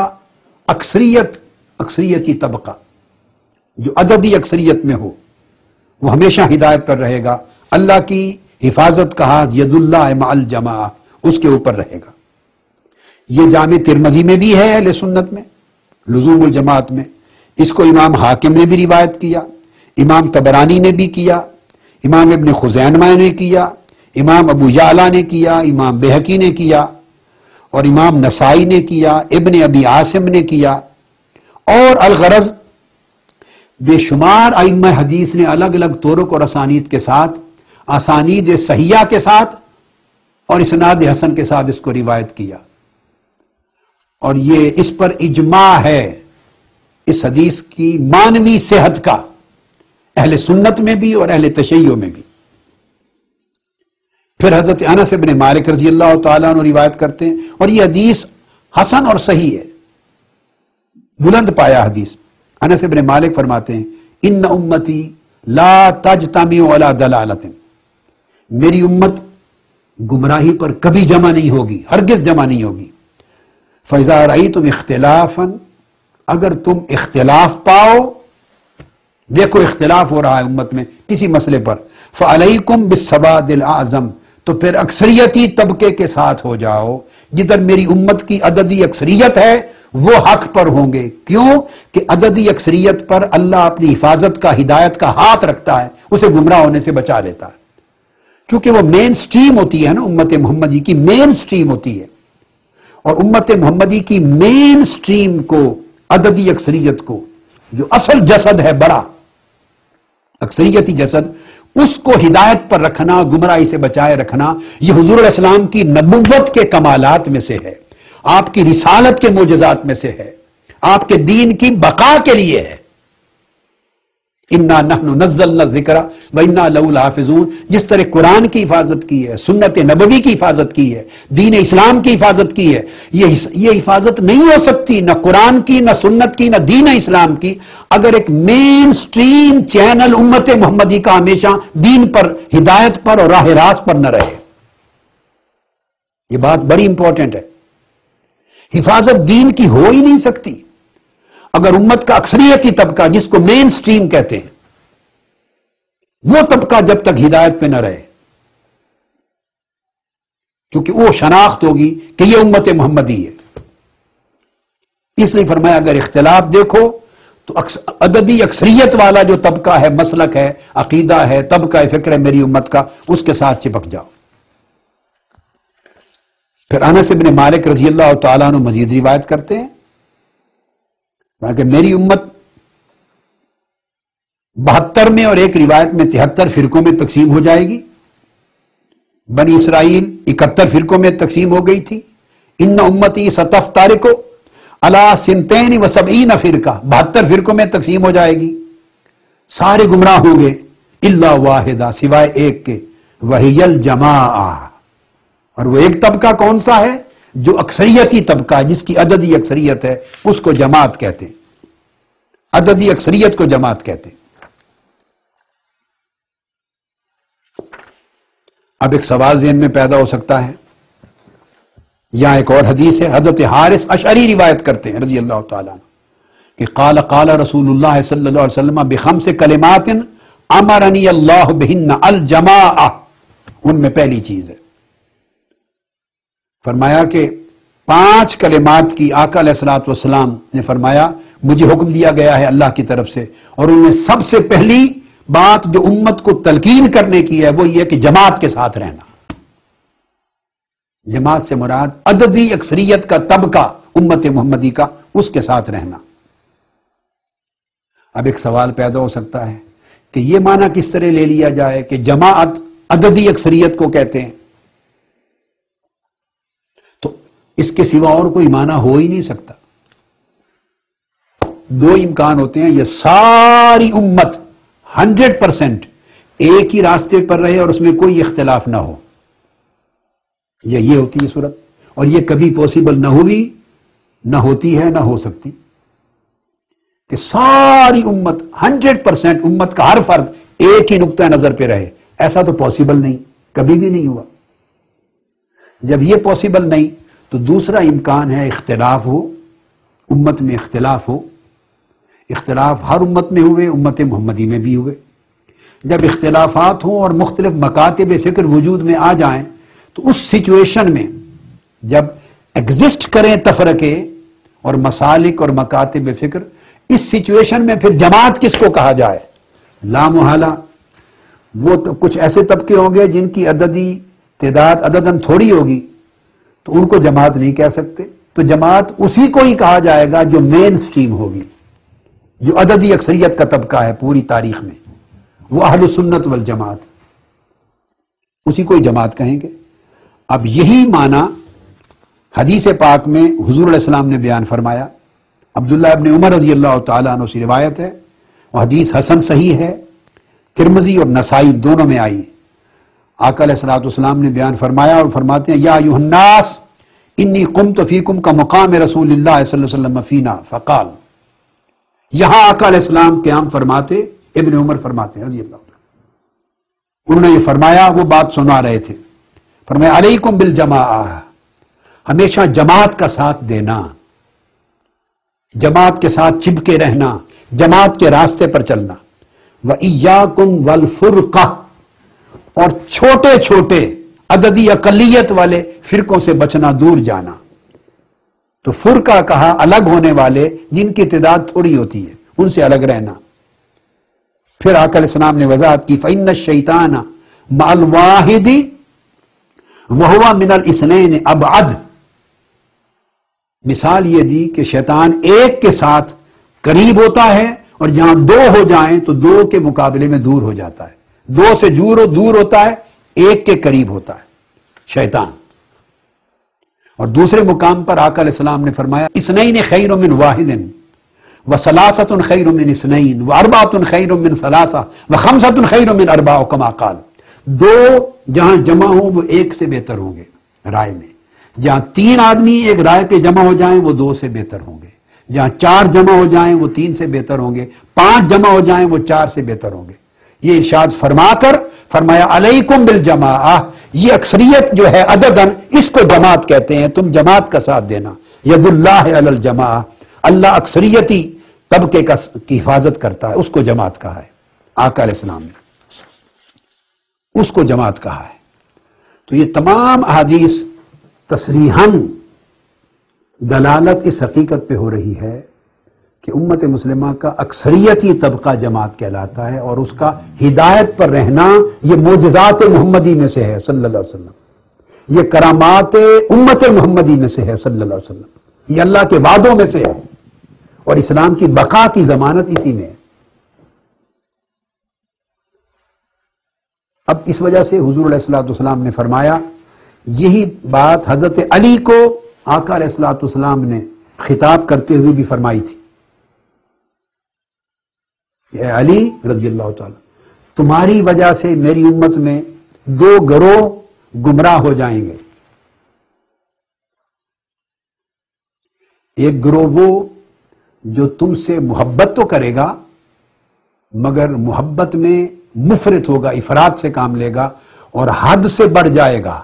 اکثریتی طبقہ جو عددی اکثریت میں ہو وہ ہمیشہ ہدایت پر رہے گا، اللہ کی حفاظت کا ہاتھ ید اللہ مع الجماعہ اس کے اوپر رہے گا۔ یہ جامع ترمذی میں بھی ہے اہل سنت میں، لزوم الجماعت میں، اس کو امام حاکم نے بھی روایت کیا، امام طبرانی نے بھی کیا، امام ابن خزیمہ نے کیا، امام ابو یعلا نے کیا، امام بہقی نے کیا، اور امام نسائی نے کیا، ابن ابی عاصم نے کیا، اور الغرض بے شمار ائمہ حدیث نے الگ الگ طرق اور اسانید کے ساتھ، اسانید صحیحہ کے ساتھ اور اسناد حسن کے ساتھ اس کو روایت کیا۔ اور یہ اس پر اجماع ہے اس حدیث کی معنوی صحت کا، اہل سنت میں بھی اور اہل تشیع میں بھی۔ پھر حضرت انس بن مالک رضی اللہ تعالیٰ عنہ روایت کرتے ہیں، اور یہ حدیث حسن اور صحیح ہے، بلند پایا حدیث۔ انس بن مالک فرماتے ہیں ان امتی لا تجتمع علی ضلالۃ، میری امت گمراہی پر کبھی جمع نہیں ہوگی، ہرگز جمع نہیں ہوگی۔ فاذا رأیتم اختلافا، اگر تم اختلاف پاؤ، دیکھو اختلاف ہو رہا ہے امت میں کسی مسئلے پر، فعلیکم بالسواد الاعظم، تو پھر اکثریتی طبقے کے ساتھ ہو جاؤ، جدھر میری امت کی عددی اکثریت ہے وہ حق پر ہوں گے۔ کیوں کہ عددی اکثریت پر اللہ اپنی حفاظت کا، ہدایت کا ہاتھ رکھتا ہے، اسے گمراہ ہونے سے بچا لیتا ہے، چونکہ وہ مین سٹریم ہوتی ہے نا، امت محمدی کی مین سٹریم ہوتی ہے، اور امت محمدی کی مین سٹریم کو، عددی اکثریت کو، جو اصل جسد ہے بڑا اکثریتی جسد، اس کو ہدایت پر رکھنا، گمراہی سے بچائے رکھنا، یہ حضور علیہ السلام کی نبوت کے کمالات میں سے ہے، آپ کی رسالت کے معجزات میں سے ہے، آپ کے دین کی بقا کے لیے ہے۔ انا نحن نزلنا الذکر وانا لہ لحافظون، جس طرح قرآن کی حفاظت کی ہے، سنت نبوی کی حفاظت کی ہے، دین اسلام کی حفاظت کی ہے، یہ حفاظت نہیں ہو سکتی نہ قرآن کی، نہ سنت کی، نہ دین اسلام کی، اگر ایک مین سٹریم چینل امت محمدی کا ہمیشہ دین پر، ہدایت پر اور راہ راست پر نہ رہے۔ یہ بات بڑی امپورٹنٹ ہے۔ حفاظت دین کی ہو ہی نہیں سکتی اگر امت کا اکثریتی طبقہ، جس کو مین سٹریم کہتے ہیں، وہ طبقہ جب تک ہدایت پہ نہ رہے، کیونکہ وہ شناخت ہوگی کہ یہ امت محمدی ہے۔ اس لیے فرمایا اگر اختلاف دیکھو تو عددی اکثریت والا جو طبقہ ہے، مسلک ہے، عقیدہ ہے، طبقہ فکر ہے میری امت کا، اس کے ساتھ چپک جاؤ۔ پھر انس بن مالک رضی اللہ تعالیٰ عنہ مزید روایت کرتے ہیں کہ میری امت 72 میں اور ایک روایت میں 73 فرقوں میں تقسیم ہو جائے گی۔ بنی اسرائیل 71 فرقوں میں تقسیم ہو گئی تھی۔ ان امتی ستفترق علی سنتین و سبعین فرقہ، 72 فرقوں میں تقسیم ہو جائے گی، سارے گمراہ ہوں گے، الا واحدہ، سوائے ایک کے، وہی الجماعہ، اور وہ ایک طبقہ کون سا ہے؟ جو اکثریتی طبقہ ہے، جس کی عددی اکثریت ہے، اس کو جماعت کہتے ہیں، عددی اکثریت کو جماعت کہتے ہیں۔ اب ایک سوال ذہن میں پیدا ہو سکتا ہے، یہاں ایک اور حدیث ہے، حضرت حارث اشعری روایت کرتے ہیں رضی اللہ تعالیٰ عنہ کہ قال رسول اللہ صلی اللہ علیہ وسلم بخمس کلمات امرنی اللہ بہن الجماعہ، ان میں پہلی چیز ہے، فرمایا کہ 5 کلمات کی آقا علیہ الصلوۃ والسلام نے فرمایا مجھے حکم دیا گیا ہے اللہ کی طرف سے، اور ان میں سب سے پہلی بات جو امت کو تلقین کرنے کی ہے وہ یہ کہ جماعت کے ساتھ رہنا۔ جماعت سے مراد عددی اکثریت کا طبقہ امت محمدی کا، اس کے ساتھ رہنا۔ اب ایک سوال پیدا ہو سکتا ہے کہ یہ معنی کس طرح لے لیا جائے کہ جماعت عددی اکثریت کو کہتے ہیں، تو اس کے سوا اور کوئی معنی ہو ہی نہیں سکتا۔ 2 امکان ہوتے ہیں، یہ ساری امت 100% ایک ہی راستے پر رہے اور اس میں کوئی اختلاف نہ ہو، یا یہ ہوتی ہے صورت، اور یہ کبھی پاسبل نہ ہوئی، نہ ہوتی ہے، نہ ہو سکتی، کہ ساری امت 100% امت کا ہر فرد ایک ہی نقطہ نظر پہ رہے، ایسا تو پاسبل نہیں، کبھی بھی نہیں ہوا۔ جب یہ پاسبل نہیں تو دوسرا امکان ہے اختلاف ہو، امت میں اختلاف ہو، اختلاف ہر امت میں ہوئے، امت محمدی میں بھی ہوئے۔ جب اختلافات ہوں اور مختلف مکاتب فکر وجود میں آ جائیں تو اس سچویشن میں جب ایگزسٹ کریں تفرقے اور مسالک اور مکاتب فکر، اس سچویشن میں پھر جماعت کس کو کہا جائے؟ لا محالہ وہ تو کچھ ایسے طبقے ہوں گے جن کی عددی تعداد عدداً تھوڑی ہوگی، تو ان کو جماعت نہیں کہہ سکتے، تو جماعت اسی کو ہی کہا جائے گا جو مین سٹریم ہوگی، جو عددی اکثریت کا طبقہ ہے پوری تاریخ میں، وہ اہل سنت والجماعت، اسی کو ہی جماعت کہیں گے۔ اب یہی معنی حدیث پاک میں حضور علیہ السلام نے بیان فرمایا، عبداللہ ابن عمر رضی اللہ تعالیٰ عنہ سے روایت ہے، وہ حدیث حسن صحیح ہے، ترمذی اور نسائی دونوں میں آئی۔ آقا علیہ الصلوۃ والسلام نے بیان فرمایا اور فرماتے ہیں یا ایھا الناس انی قمت فیکم کا مقام رسول اللہ صلی اللہ علیہ وسلم فینا فقال، یہاں آقا علیہ السلام قیام فرماتے، ابن عمر فرماتے ہیں رضی اللہ عنہ، انہوں نے یہ فرمایا، وہ بات سنا رہے تھے، فرمایا علیکم بالجماعہ، ہمیشہ جماعت کا ساتھ دینا، جماعت کے ساتھ چپکے رہنا، جماعت کے راستے پر چلنا، وَإِيَّاكُمْ وَالْفُرْقَةِ، اور چھوٹے چھوٹے عددی اقلیت والے فرقوں سے بچنا، دور جانا۔ تو فرقہ کہا الگ ہونے والے جن کی تعداد تھوڑی ہوتی ہے، ان سے الگ رہنا۔ پھر آقا علیہ السلام نے وضاحت کی فَإِنَّ الشَّيْطَانَ مَعَ الْوَاحِدِ وَهُوَ مِنَ الْإِثْنَيْنِ أَبْعَدُ، مثال یہ دی کہ شیطان ایک کے ساتھ قریب ہوتا ہے اور جہاں 2 ہو جائیں تو 2 کے مقابلے میں دور ہو جاتا ہے، 2 سے دور ہوتا ہے، ایک کے قریب ہوتا ہے شیطان۔ اور دوسرے مقام پر آقا علیہ السلام نے فرمایا اثنین خیر من واحد وثلاثۃ خیر من اثنین واربعۃ خیر من ثلاثہ وخمسۃ خیر من اربع، کما قال، 2 جہاں جمع ہوں وہ 1 سے بہتر ہوں گے رائے میں، جہاں 3 آدمی ایک رائے پہ جمع ہو جائیں وہ 2 سے بہتر ہوں گے، جہاں 4 جمع ہو جائیں وہ 3 سے بہتر ہوں گے، 5 جمع ہو جائیں وہ 4 سے بہتر ہوں گے۔ یہ ارشاد فرما کر فرمایا علیکم بالجماعہ، یہ اکثریت جو ہے عدداً اس کو جماعت کہتے ہیں، تم جماعت کا ساتھ دینا۔ ید اللہ علی الجماعہ، اللہ اکثریتی طبقے کی حفاظت کرتا ہے، اس کو جماعت کہا ہے آقا علیہ السلام نے، اس کو جماعت کہا ہے۔ تو یہ تمام احادیث تصریحاً دلالت اس حقیقت پہ ہو رہی ہے کہ امت مسلمہ کا اکثریتی طبقہ جماعت کہلاتا ہے، اور اس کا ہدایت پر رہنا یہ معجزات محمدی میں سے ہے صلی اللہ علیہ وسلم، یہ کرامات امت محمدی میں سے ہے صلی اللہ علیہ وسلم، یہ اللہ کے وعدوں میں سے ہے، اور اسلام کی بقا کی ضمانت اسی میں ہے۔ اب اس وجہ سے حضور علیہ الصلوۃ والسلام نے فرمایا، یہی بات حضرت علی کو آقا علیہ الصلوۃ والسلام نے خطاب کرتے ہوئے بھی فرمائی تھی کہ اے علی رضی اللہ تعالی، تمہاری وجہ سے میری امت میں دو گروہ گمراہ ہو جائیں گے. ایک گروہ وہ جو تم سے محبت تو کرے گا مگر محبت میں مفرط ہوگا، افراط سے کام لے گا اور حد سے بڑھ جائے گا،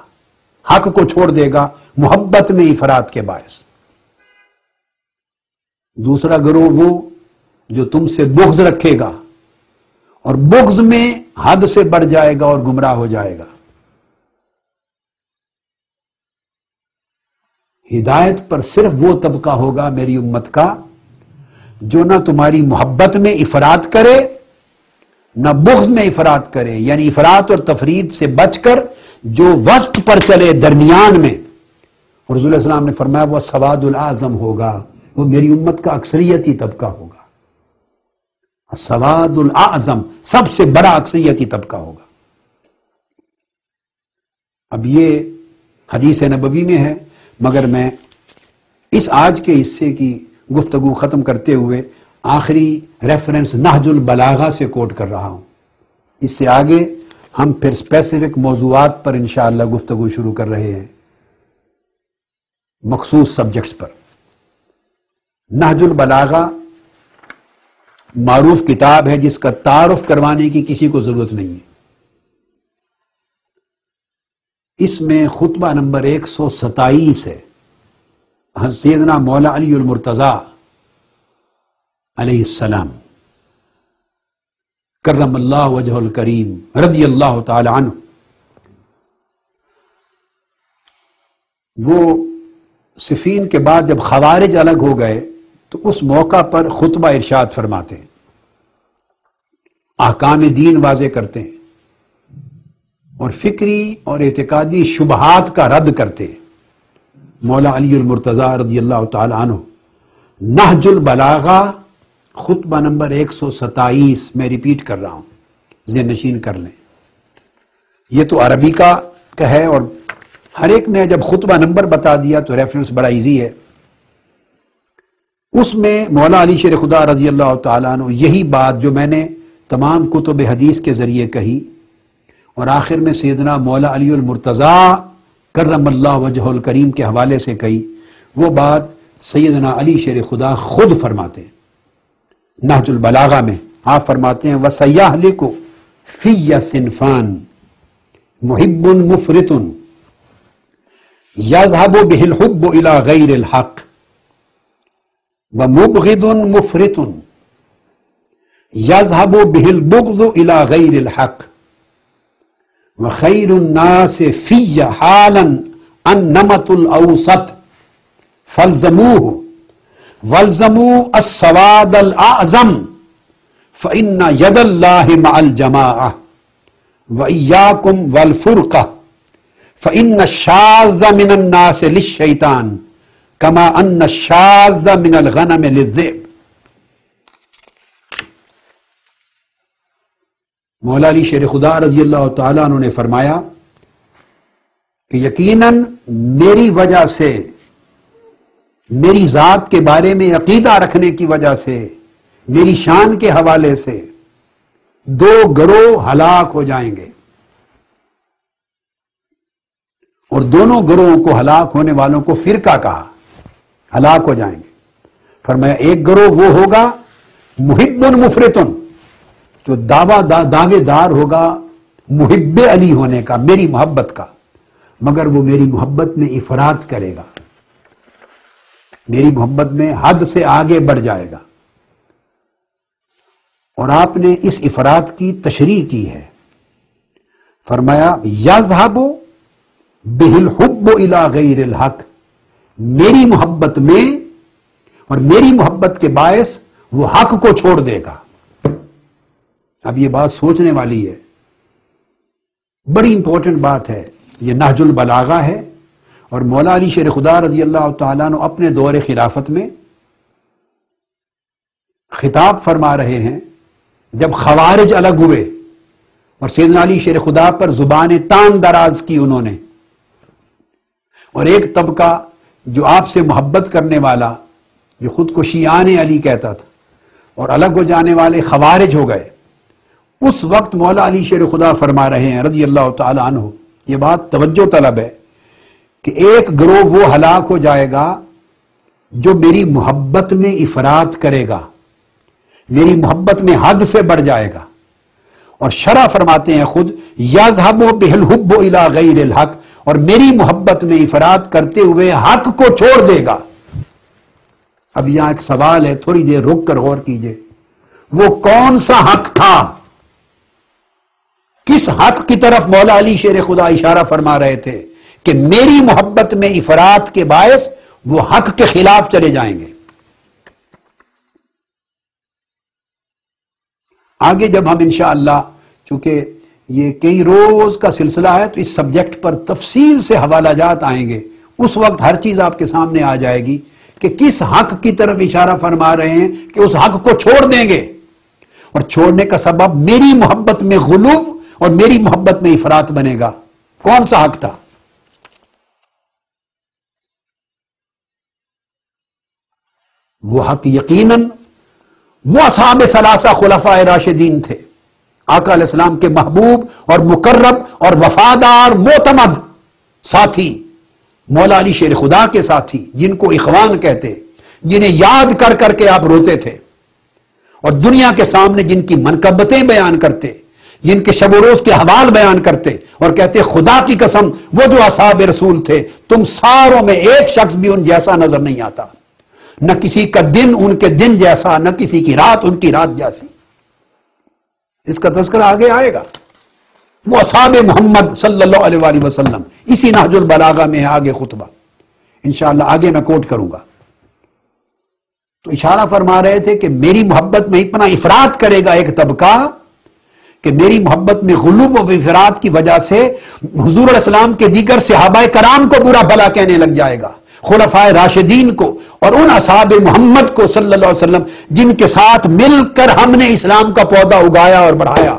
حق کو چھوڑ دے گا محبت میں افراط کے باعث. دوسرا گروہ وہ جو تم سے بغض رکھے گا اور بغض میں حد سے بڑھ جائے گا اور گمراہ ہو جائے گا. ہدایت پر صرف وہ طبقہ ہوگا میری امت کا جو نہ تمہاری محبت میں افراط کرے نہ بغض میں افراط کرے، یعنی افراط اور تفرید سے بچ کر جو وسط پر چلے، درمیان میں. اور رسول اللہ علیہ وسلم نے فرمایا وہ سواد الاعظم ہوگا، وہ میری امت کا اکثریتی طبقہ ہوگا. سواد الاعظم، سب سے بڑا اکثریتی طبقہ ہوگا. اب یہ حدیث نبوی میں ہے، مگر میں اس آج کے حصے کی گفتگو ختم کرتے ہوئے آخری ریفرنس نہج البلاغہ سے کوٹ کر رہا ہوں. اس سے آگے ہم پھر اسپیسیفک موضوعات پر انشاءاللہ گفتگو شروع کر رہے ہیں، مخصوص سبجیکٹس پر. نہج البلاغہ معروف کتاب ہے جس کا تعارف کروانے کی کسی کو ضرورت نہیں ہے. اس میں خطبہ نمبر 127 ہے، سیدنا مولا علی المرتضی علیہ السلام کرم اللہ وجہ الکریم رضی اللہ تعالی عنہ. وہ صفین کے بعد جب خوارج الگ ہو گئے تو اس موقع پر خطبہ ارشاد فرماتے ہیں، احکام دین واضح کرتے ہیں اور فکری اور اعتقادی شبہات کا رد کرتے ہیں. مولا علی المرتضی رضی اللہ تعالی عنہ، نہج البلاغہ خطبہ نمبر 127 میں ریپیٹ کر رہا ہوں، ذہن نشین کر لیں. یہ تو عربی کا ہے اور ہر ایک میں جب خطبہ نمبر بتا دیا تو ریفرنس بڑا ایزی ہے. اس میں مولا علی شیر خدا رضی اللہ تعالیٰ عنہ یہی بات جو میں نے تمام کتب حدیث کے ذریعے کہی اور آخر میں سیدنا مولا علی المرتضی کرم اللہ وجہ الکریم کے حوالے سے کہی، وہ بات سیدنا علی شیر خدا خود فرماتے ہیں. نہج البلاغہ میں آپ فرماتے ہیں وَسَيَحْلِكُ فِيَّ صِنْفَانِ مُحِبٌّ مُفْرِطٌ يَذْهَبُ بِهِ الْحُبُّ إِلَى غَيْرِ الْحَقِّ وَمُبْغِضٌ مُفْرِطٌ يَذْهَبُ بِهِ الْبُغْضُ إِلَى غَيْرِ الْحَقِّ وَخَيْرُ النَّاسِ فِيَّ حَالًا النَّمَطُ الْأَوْسَطِ فَالْزَمُوهُ وَالْزَمُوا السَّوَادَ الْأَعْظَمَ فَإِنَّ يَدَ اللَّهِ مَعَ الْجَمَاعَةِ وَإِيَّاكُمْ وَالْفُرْقَةِ فَإِنَّ الشَّاذَّ مِنَ النَّاسِ لِلشَّيْطَانِ كَمَا أَنَّ الشَّاذَّ مِنَ الْغَنَمِ لِلذِّئْبِ. مولا علی شیر خدا رضی اللہ تعالیٰ عنہ نے فرمایا کہ یقیناً میری وجہ سے، میری ذات کے بارے میں عقیدہ رکھنے کی وجہ سے، میری شان کے حوالے سے دو گروہ ہلاک ہو جائیں گے اور دونوں گروہوں کو ہلاک ہونے والوں کو فرقہ کہا، ہلاک ہو جائیں گے. فرمایا ایک گروہ وہ ہوگا محب مفرطن، جو دعوے دار ہوگا محب علی ہونے کا، میری محبت کا، مگر وہ میری محبت میں افراط کرے گا، میری محبت میں حد سے آگے بڑھ جائے گا. اور آپ نے اس افراط کی تشریح کی ہے، فرمایا یذهب به الحب الى غیر الحق، میری محبت میں اور میری محبت کے باعث وہ حق کو چھوڑ دے گا. اب یہ بات سوچنے والی ہے، بڑی امپورٹنٹ بات ہے. یہ نہج البلاغہ ہے اور مولا علی شیر خدا رضی اللہ تعالیٰ عنہ اپنے دور خلافت میں خطاب فرما رہے ہیں جب خوارج الگ ہوئے اور سیدنا علی شیر خدا پر زبان تان دراز کی انہوں نے، اور ایک طبقہ جو آپ سے محبت کرنے والا جو خود کو شیعان علی کہتا تھا اور الگ ہو جانے والے خوارج ہو گئے، اس وقت مولا علی شیر خدا فرما رہے ہیں رضی اللہ تعالی عنہ، یہ بات توجہ طلب ہے کہ ایک گروہ وہ ہلاک ہو جائے گا جو میری محبت میں افراط کرے گا، میری محبت میں حد سے بڑھ جائے گا، اور شرح فرماتے ہیں خود یذهب به الحب الى غیر الحق، اور میری محبت میں افراط کرتے ہوئے حق کو چھوڑ دے گا۔ اب یہاں ایک سوال ہے، تھوڑی دیر رک کر غور کیجئے، وہ کون سا حق تھا؟ کس حق کی طرف مولا علی شیر خدا اشارہ فرما رہے تھے کہ میری محبت میں افراط کے باعث وہ حق کے خلاف چلے جائیں گے؟ آگے جب ہم انشاءاللہ، چونکہ یہ کئی روز کا سلسلہ ہے تو اس سبجیکٹ پر تفصیل سے حوالہ جات آئیں گے، اس وقت ہر چیز آپ کے سامنے آ جائے گی کہ کس حق کی طرف اشارہ فرما رہے ہیں کہ اس حق کو چھوڑ دیں گے، اور چھوڑنے کا سبب میری محبت میں غلو اور میری محبت میں افراط بنے گا۔ کون سا حق تھا؟ وہ حق یقیناً وہ اصحاب ثلاثہ خلفاء راشدین تھے، آقا علیہ السلام کے محبوب اور مقرب اور وفادار معتمد ساتھی، مولا علی شیر خدا کے ساتھی، جن کو اخوان کہتے، جنہیں یاد کر کر کے آپ روتے تھے، اور دنیا کے سامنے جن کی منقبتیں بیان کرتے، جن کے شب و روز کے حوال بیان کرتے اور کہتے خدا کی قسم وہ جو اصحاب رسول تھے تم ساروں میں ایک شخص بھی ان جیسا نظر نہیں آتا، نہ کسی کا دن ان کے دن جیسا، نہ کسی کی رات ان کی رات جیسی۔ اس کا تذکرہ آگے آئے گا۔ وہ اصحاب محمد صلی اللہ علیہ وآلہ وسلم، اسی نہج البلاغہ میں ہے آگے خطبہ، انشاءاللہ آگے میں کوٹ کروں گا۔ تو اشارہ فرما رہے تھے کہ میری محبت میں اتنا افراط کرے گا ایک طبقہ کہ میری محبت میں غلو و افراط کی وجہ سے حضور علیہ السلام کے دیگر صحابہ کرام کو برا بھلا کہنے لگ جائے گا، خلفائے راشدین کو اور ان اصحاب محمد کو صلی اللہ علیہ وسلم جن کے ساتھ مل کر ہم نے اسلام کا پودا اگایا اور بڑھایا،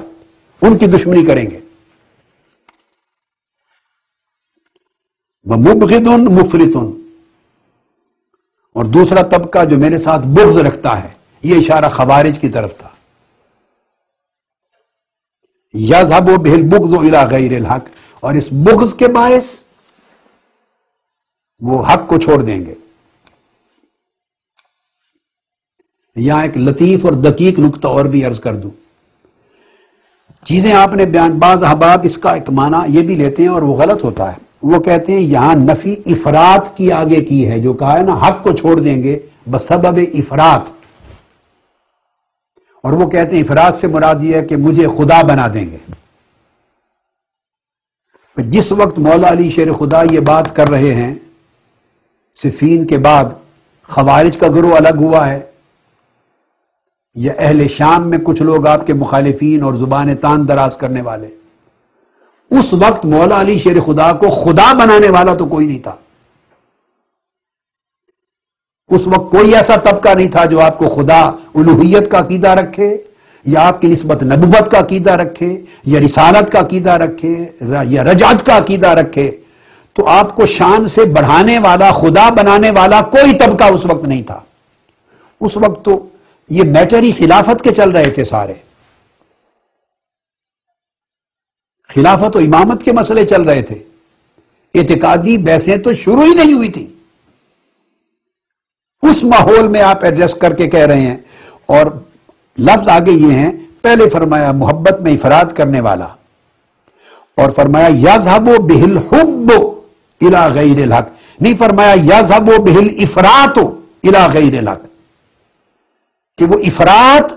ان کی دشمنی کریں گے۔ وَمُبْغِضٌ مُفْرِطٌ، اور دوسرا طبقہ جو میرے ساتھ بغض رکھتا ہے، یہ اشارہ خوارج کی طرف تھا۔ یذهب به البغض الى غیر الحق، اور اس بغض کے باعث وہ حق کو چھوڑ دیں گے۔ یہاں ایک لطیف اور دقیق نقطہ اور بھی عرض کر دوں، چیزیں آپ نے بیان، بعض احباب اس کا ایک معنی یہ بھی لیتے ہیں اور وہ غلط ہوتا ہے، وہ کہتے ہیں یہاں نفی افراط کی آگے کی ہے، جو کہا ہے نا حق کو چھوڑ دیں گے بسبب افراط، اور وہ کہتے ہیں افراط سے مراد یہ ہے کہ مجھے خدا بنا دیں گے۔ جس وقت مولا علی شیر خدا یہ بات کر رہے ہیں، صفین کے بعد خوارج کا گروہ الگ ہوا ہے، یا اہل شام میں کچھ لوگ آپ کے مخالفین اور زبان تان دراز کرنے والے، اس وقت مولا علی شیر خدا کو خدا بنانے والا تو کوئی نہیں تھا۔ اس وقت کوئی ایسا طبقہ نہیں تھا جو آپ کو خدا الوہیت کا عقیدہ رکھے، یا آپ کی نسبت نبوت کا عقیدہ رکھے، یا رسالت کا عقیدہ رکھے، یا رجعت کا عقیدہ رکھے۔ تو آپ کو شان سے بڑھانے والا، خدا بنانے والا کوئی طبقہ اس وقت نہیں تھا۔ اس وقت تو یہ میٹر ہی خلافت کے چل رہے تھے، سارے خلافت و امامت کے مسئلے چل رہے تھے، اعتقادی بحثیں تو شروع ہی نہیں ہوئی تھی۔ اس ماحول میں آپ ایڈریس کر کے کہہ رہے ہیں، اور لفظ آگے یہ ہیں، پہلے فرمایا محبت میں افراط کرنے والا، اور فرمایا یذهب به الحب الى غیر الحق، نہیں فرمایا یذهب به الافراط الى غیر الحق، کہ وہ افراط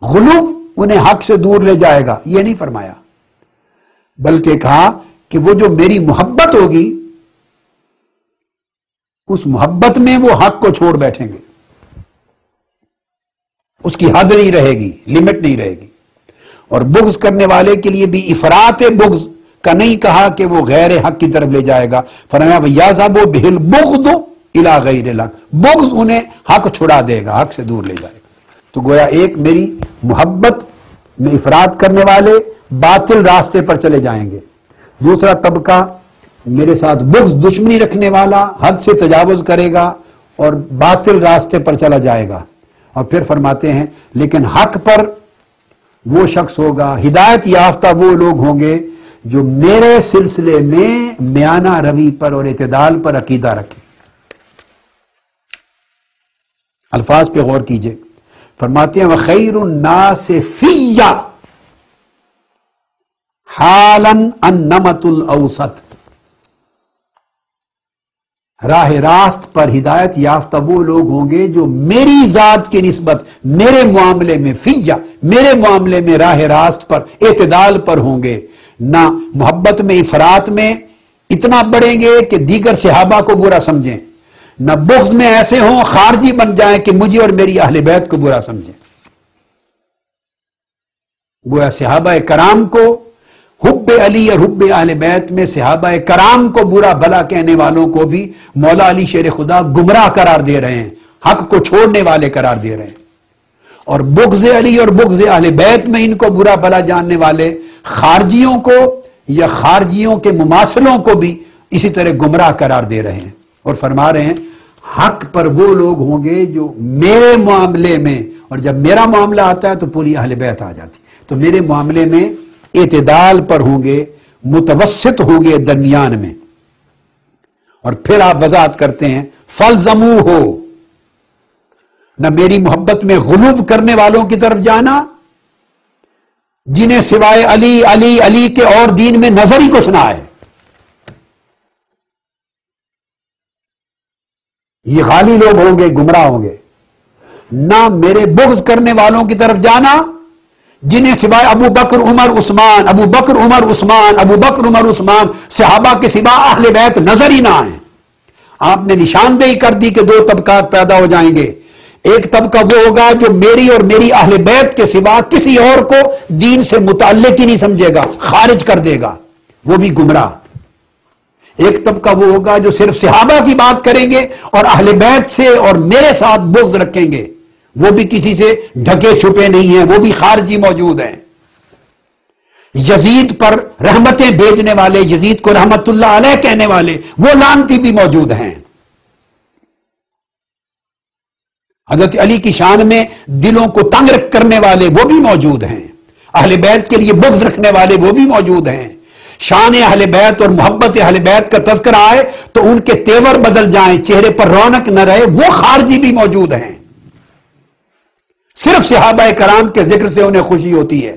غلو انہیں حق سے دور لے جائے گا، یہ نہیں فرمایا، بلکہ کہا کہ وہ جو میری محبت ہوگی اس محبت میں وہ حق کو چھوڑ بیٹھیں گے، اس کی حد نہیں رہے گی، لمٹ نہیں رہے گی۔ اور بغض کرنے والے کے لیے بھی افراط بغض کا نہیں کہا کہ وہ غیر حق کی طرف لے جائے گا، فرمایا یذهب به البغض الى غیر الحق، بغض انہیں حق چھڑا دے گا، حق سے دور لے جائے گا۔ تو گویا ایک میری محبت میں افراط کرنے والے باطل راستے پر چلے جائیں گے، دوسرا طبقہ میرے ساتھ بغض دشمنی رکھنے والا حد سے تجاوز کرے گا اور باطل راستے پر چلا جائے گا. اور پھر فرماتے ہیں لیکن حق پر وہ شخص ہوگا، ہدایت یافتہ وہ لوگ ہوں گے جو میرے سلسلے میں میانہ روی پر اور اعتدال پر عقیدہ رکھیں. الفاظ پہ غور کیجئے. فرماتے ہیں وَخَيْرُ النَّاسِ فِيَّ حَالًا النَّمَتُ الْأَوْسَطِ. راہ راست پر ہدایت یافتہ وہ لوگ ہوں گے جو میری ذات کی نسبت میرے معاملے میں فیہ، میرے معاملے میں راہ راست پر اعتدال پر ہوں گے. نہ محبت میں افراط میں اتنا بڑھیں گے کہ دیگر صحابہ کو برا سمجھیں، نہ بغض میں ایسے ہوں خارجی بن جائیں کہ مجھے اور میری اہل بیت کو برا سمجھیں. گویا صحابہ کرام کو حب علی اور حب اہل بیت میں صحابہ کرام کو برا بھلا کہنے والوں کو بھی مولا علی شیر خدا گمراہ قرار دے رہے ہیں، حق کو چھوڑنے والے قرار دے رہے ہیں. اور بغض علی اور بغض اہل بیت میں ان کو برا بھلا جاننے والے خارجیوں کو یا خارجیوں کے مماثلوں کو بھی اسی طرح گمراہ قرار دے رہے ہیں. اور فرما رہے ہیں حق پر وہ لوگ ہوں گے جو میرے معاملے میں، اور جب میرا معاملہ آتا ہے تو پوری اہل بیت آ جاتی، تو میرے معاملے میں اعتدال پر ہوں گے، متوسط ہوں گے درمیان میں. اور پھر آپ وضاحت کرتے ہیں فَالْزَمُوهُ، نہ میری محبت میں غلو کرنے والوں کی طرف جانا جنہیں سوائے علی علی علی کے اور دین میں نظر ہی کچھ نہ آئے. یہ غالی لوگ ہوں گے، گمراہ ہوں گے. نہ میرے بغض کرنے والوں کی طرف جانا جنہیں سوائے ابو بکر عمر عثمان، ابو بکر عمر عثمان، ابو بکر عمر عثمان صحابہ کے سوا اہل بیت نظر ہی نہ آئیں. آپ نے نشاندہی کر دی کہ دو طبقات پیدا ہو جائیں گے. ایک طبقہ وہ ہوگا جو میری اور میری اہل بیت کے سوا کسی اور کو دین سے متعلق ہی نہیں سمجھے گا، خارج کر دے گا، وہ بھی گمراہ. ایک طبقہ وہ ہوگا جو صرف صحابہ کی بات کریں گے اور اہل بیت سے اور میرے ساتھ بغض رکھیں گے، وہ بھی کسی سے ڈھکے چھپے نہیں ہیں، وہ بھی خارجی موجود ہیں. یزید پر رحمتیں بھیجنے والے، یزید کو رحمت اللہ علیہ کہنے والے وہ لعنتی بھی موجود ہیں. حضرت علی کی شان میں دلوں کو تنگ کرنے والے وہ بھی موجود ہیں. اہل بیت کے لیے بغض رکھنے والے وہ بھی موجود ہیں. شان اہل بیت اور محبت اہل بیت کا تذکرہ آئے تو ان کے تیور بدل جائیں، چہرے پر رونق نہ رہے، وہ خارجی بھی موجود ہیں. صرف صحابہ کرام کے ذکر سے انہیں خوشی ہوتی ہے،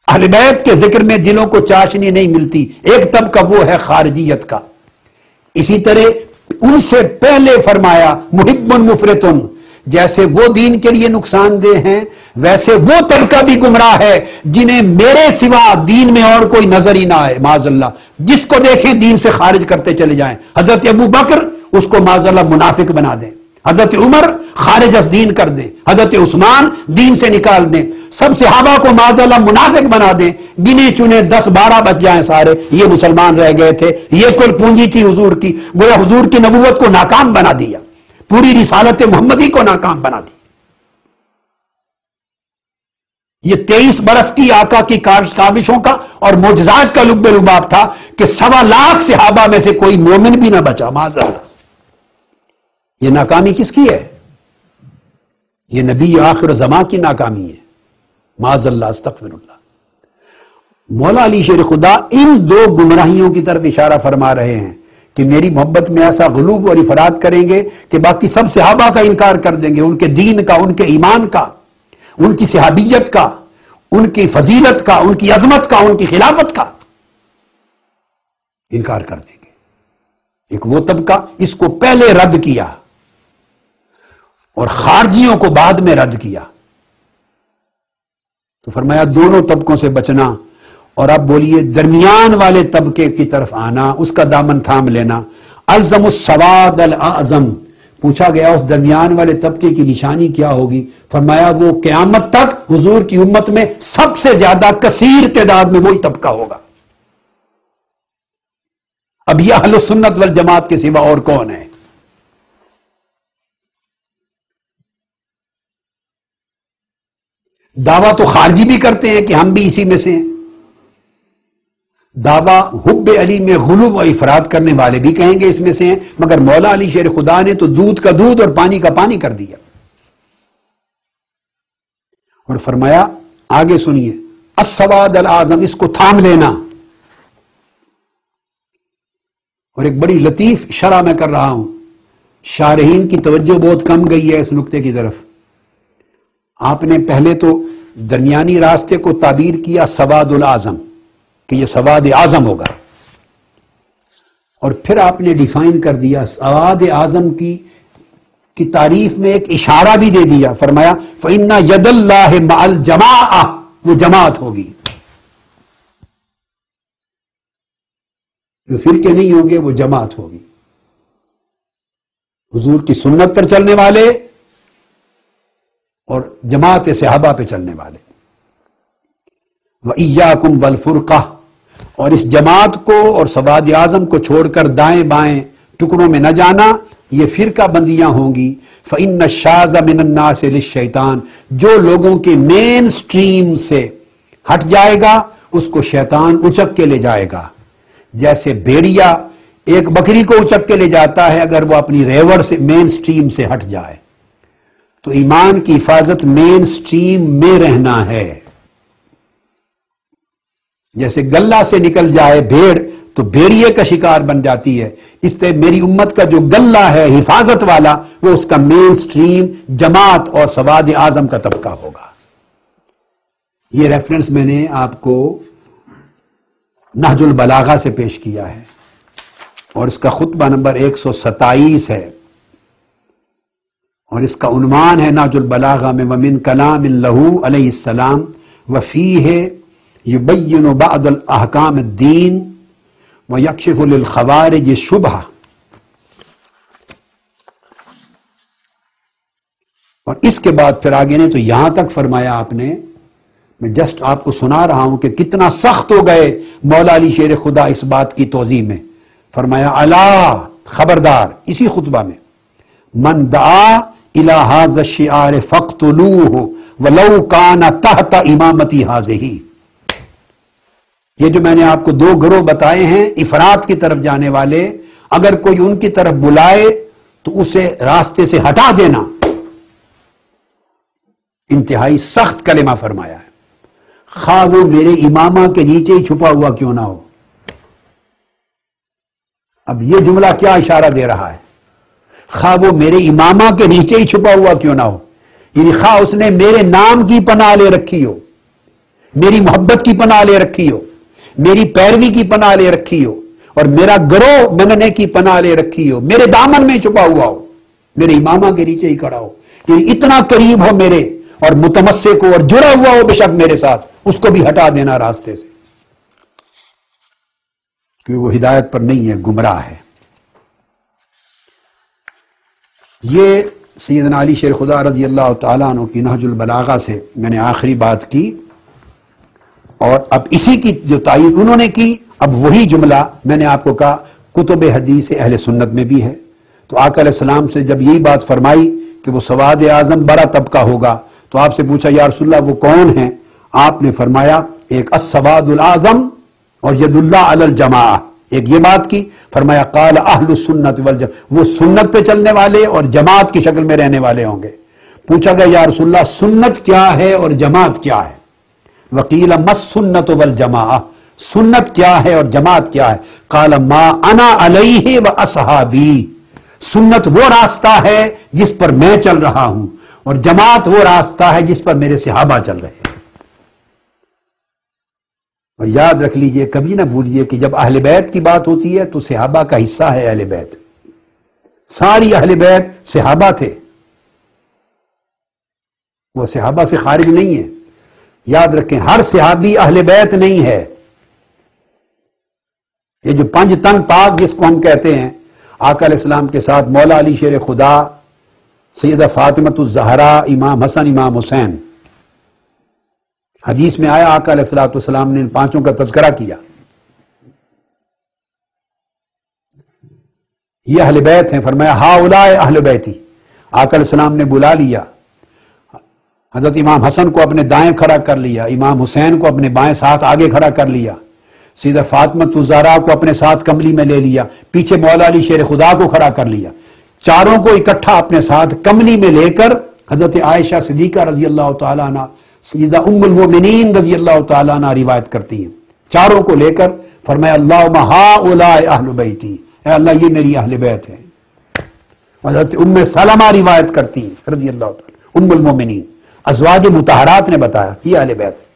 اہل بیت کے ذکر میں دلوں کو چاشنی نہیں ملتی. ایک طبقہ وہ ہے خارجیت کا. اسی طرح ان سے پہلے فرمایا محب مفرطن، جیسے وہ دین کے لیے نقصان دہ ہیں ویسے وہ طبقہ بھی گمراہ ہے جنہیں میرے سوا دین میں اور کوئی نظر ہی نہ آئے. معاذ اللہ، جس کو دیکھیں دین سے خارج کرتے چلے جائیں. حضرت ابو بکر اس کو معاذ اللہ منافق بنا دیں، حضرت عمر خارج از دین کر دیں، حضرت عثمان دین سے نکال دیں، سب صحابہ کو معاذ اللہ منافق بنا دیں. گنے چنے 10-12 بچ جائیں سارے یہ مسلمان رہ گئے تھے، یہ کل پونجی تھی حضور کی. گویا حضور کی نبوت کو ناکام بنا دیا، پوری رسالت محمدی کو ناکام بنا دی. یہ 23 برس کی آقا کی کاوشوں کا اور معجزات کا لب لباب تھا کہ 1.25 لاکھ صحابہ میں سے کوئی مومن بھی نہ بچا. معاذ اللہ، یہ ناکامی کس کی ہے؟ یہ نبی آخر زمان کی ناکامی ہے. معاذ اللہ، استغفر اللہ. مولا علی شیر خدا ان دو گمراہیوں کی طرف اشارہ فرما رہے ہیں کہ میری محبت میں ایسا غلو اور افراط کریں گے کہ باقی سب صحابہ کا انکار کر دیں گے، ان کے دین کا، ان کے ایمان کا، ان کی صحابیت کا، ان کی فضیلت کا، ان کی عظمت کا، ان کی خلافت کا انکار کر دیں گے. ایک وہ طبقہ اس کو پہلے رد کیا اور خارجیوں کو بعد میں رد کیا. تو فرمایا دونوں طبقوں سے بچنا. اور اب بولیے درمیان والے طبقے کی طرف آنا، اس کا دامن تھام لینا. الزم السواد الاعظم، پوچھا گیا اس درمیان والے طبقے کی نشانی کیا ہوگی؟ فرمایا وہ قیامت تک حضور کی امت میں سب سے زیادہ کثیر تعداد میں وہی طبقہ ہوگا. اب یہ اہل سنت والجماعت کے سوا اور کون ہے؟ دعویٰ تو خارجی بھی کرتے ہیں کہ ہم بھی اسی میں سے ہیں، دعویٰ حب علی میں غلو و افراد کرنے والے بھی کہیں گے اس میں سے ہیں، مگر مولا علی شیر خدا نے تو دودھ کا دودھ اور پانی کا پانی کر دیا۔ اور فرمایا آگے سنیے، السواد الاعظم، اس کو تھام لینا۔ اور ایک بڑی لطیف شرح میں کر رہا ہوں، شارحین کی توجہ بہت کم گئی ہے اس نقطے کی طرف۔ آپ نے پہلے تو درمیانی راستے کو تعبیر کیا سواد الاعظم، کہ یہ سواد اعظم ہوگا، اور پھر آپ نے ڈیفائن کر دیا سواد اعظم کی تعریف میں ایک اشارہ بھی دے دیا، فرمایا فَإِنَّ يَدَ اللَّهِ مَعَ الْجَمَاعَةِ، وہ جماعت ہوگی، جو فرقے نہیں ہوں گے وہ جماعت ہوگی، حضور کی سنت پر چلنے والے اور جماعت صحابہ پہ چلنے والے۔ وَإِيَّاكُمْ وَالْفُرْقَةِ، اور اس جماعت کو اور سواد اعظم کو چھوڑ کر دائیں بائیں ٹکڑوں میں نہ جانا، یہ فرقہ بندیاں ہوں گی۔ فَإِنَّ الشَّاذَ مِنَ النَّاسِ لِلشَّيْطَانِ، جو لوگوں کے مین سٹریم سے ہٹ جائے گا اس کو شیطان اچک کے لے جائے گا، جیسے بھیڑیا ایک بکری کو اچک کے لے جاتا ہے اگر وہ اپنی ریوڑ سے مین سٹریم سے ہٹ جائے۔ تو ایمان کی حفاظت مین سٹریم میں رہنا ہے۔ جیسے گلہ سے نکل جائے بھیڑ تو بھیڑیے کا شکار بن جاتی ہے، اس طرح میری امت کا جو گلہ ہے حفاظت والا، وہ اس کا مین سٹریم جماعت اور سواد اعظم کا طبقہ ہوگا۔ یہ ریفرنس میں نے آپ کو نہج البلاغہ سے پیش کیا ہے، اور اس کا خطبہ نمبر 127 ہے، اور اس کا عنوان ہے نہج البلاغہ میں وَمِن کلام لہ علیہ السلام وفیہ یبین بعض الاحکام الدین ویکشف للخوارج شبہ۔ اور اس کے بعد پھر آگے نے تو یہاں تک فرمایا آپ نے، میں جسٹ آپ کو سنا رہا ہوں کہ کتنا سخت ہو گئے مولا علی شیر خدا اس بات کی توضیح میں۔ فرمایا الا، خبردار، اسی خطبہ میں، من دعا الی ھذا الشعار فاقتلوہ ولو کان تحت امامتی ھذہ۔ یہ جو میں نے آپ کو دو گروہ بتائے ہیں افراد کی طرف جانے والے، اگر کوئی ان کی طرف بلائے تو اسے راستے سے ہٹا دینا۔ انتہائی سخت کلمہ فرمایا ہے، خواہ وہ میرے امامہ کے نیچے ہی چھپا ہوا کیوں نہ ہو۔ اب یہ جملہ کیا اشارہ دے رہا ہے؟ خواہ وہ میرے امامہ کے نیچے ہی چھپا ہوا کیوں نہ ہو، یعنی خواہ اس نے میرے نام کی پناہ لے رکھی ہو، میری محبت کی پناہ لے رکھی ہو، میری پیروی کی پناہ لے رکھی ہو، اور میرا گروہ مننے کی پناہ لے رکھی ہو، میرے دامن میں چھپا ہوا ہو، میرے امامہ کے نیچے ہی کھڑا ہو، یعنی اتنا قریب ہو میرے اور متمسک ہو اور جڑا ہوا ہو بے شک میرے ساتھ، اس کو بھی ہٹا دینا راستے سے، کیونکہ وہ ہدایت پر نہیں ہے، گمراہ ہے۔ یہ سیدنا علی شیر خدا رضی اللہ تعالیٰ عنہ کی نہج البلاغہ سے میں نے آخری بات کی، اور اب اسی کی جو تائید انہوں نے کی، اب وہی جملہ میں نے آپ کو کہا کتب حدیث اہل سنت میں بھی ہے۔ تو آقا علیہ السلام سے جب یہی بات فرمائی کہ وہ سواد اعظم بڑا طبقہ ہوگا، تو آپ سے پوچھا یا رسول اللہ وہ کون ہیں؟ آپ نے فرمایا ایک السواد الاعظم اور ید اللہ علی الجماعہ، ایک یہ بات کی، فرمایا قال اہل السنت والجماعہ، وہ سنت پہ چلنے والے اور جماعت کی شکل میں رہنے والے ہوں گے۔ پوچھا گیا یا رسول اللہ سنت کیا ہے اور جماعت کیا ہے؟ وقیل ما السنت والجماعہ، سنت کیا ہے اور جماعت کیا ہے؟ قال ما انا علیہ واصحابی، سنت وہ راستہ ہے جس پر میں چل رہا ہوں، اور جماعت وہ راستہ ہے جس پر میرے صحابہ چل رہے ہیں۔ اور یاد رکھ لیجئے، کبھی نہ بھولیے کہ جب اہل بیت کی بات ہوتی ہے تو صحابہ کا حصہ ہے اہل بیت، ساری اہل بیت صحابہ تھے، وہ صحابہ سے خارج نہیں ہے۔ یاد رکھیں ہر صحابی اہل بیت نہیں ہے۔ یہ جو پنج تن پاک جس کو ہم کہتے ہیں، آقا علیہ السلام کے ساتھ مولا علی شیر خدا، سیدہ فاطمۃ الزہرا، امام حسن، امام حسین، حدیث میں آیا آقا علیہ السلام نے ان پانچوں کا تذکرہ کیا، یہ اہل بیت ہیں، فرمایا ہؤلاء اہل بیتی۔ آقا علیہ السلام نے بلا لیا، حضرت امام حسن کو اپنے دائیں کھڑا کر لیا، امام حسین کو اپنے بائیں ساتھ آگے کھڑا کر لیا، سیدھا فاطمہ الزہرا کو اپنے ساتھ کملی میں لے لیا، پیچھے مولا علی شیر خدا کو کھڑا کر لیا، چاروں کو اکٹھا اپنے ساتھ کملی میں لے کر حضرت عائشہ صدیقہ رضی اللہ تعالیٰ عنہ، سیدہ ام المومنین رضی اللہ تعالیٰ عنہ روایت کرتی ہیں، چاروں کو لے کر فرمایا اللہم ہؤلاء اہل بیتی، اے اللہ یہ میری اہل بیت ہیں۔ حضرت ام سلمہ روایت کرتی ہیں رضی اللہ تعالیٰ، ام المومنین، ازواج مطہرات نے بتایا یہ اہل بیت ہے۔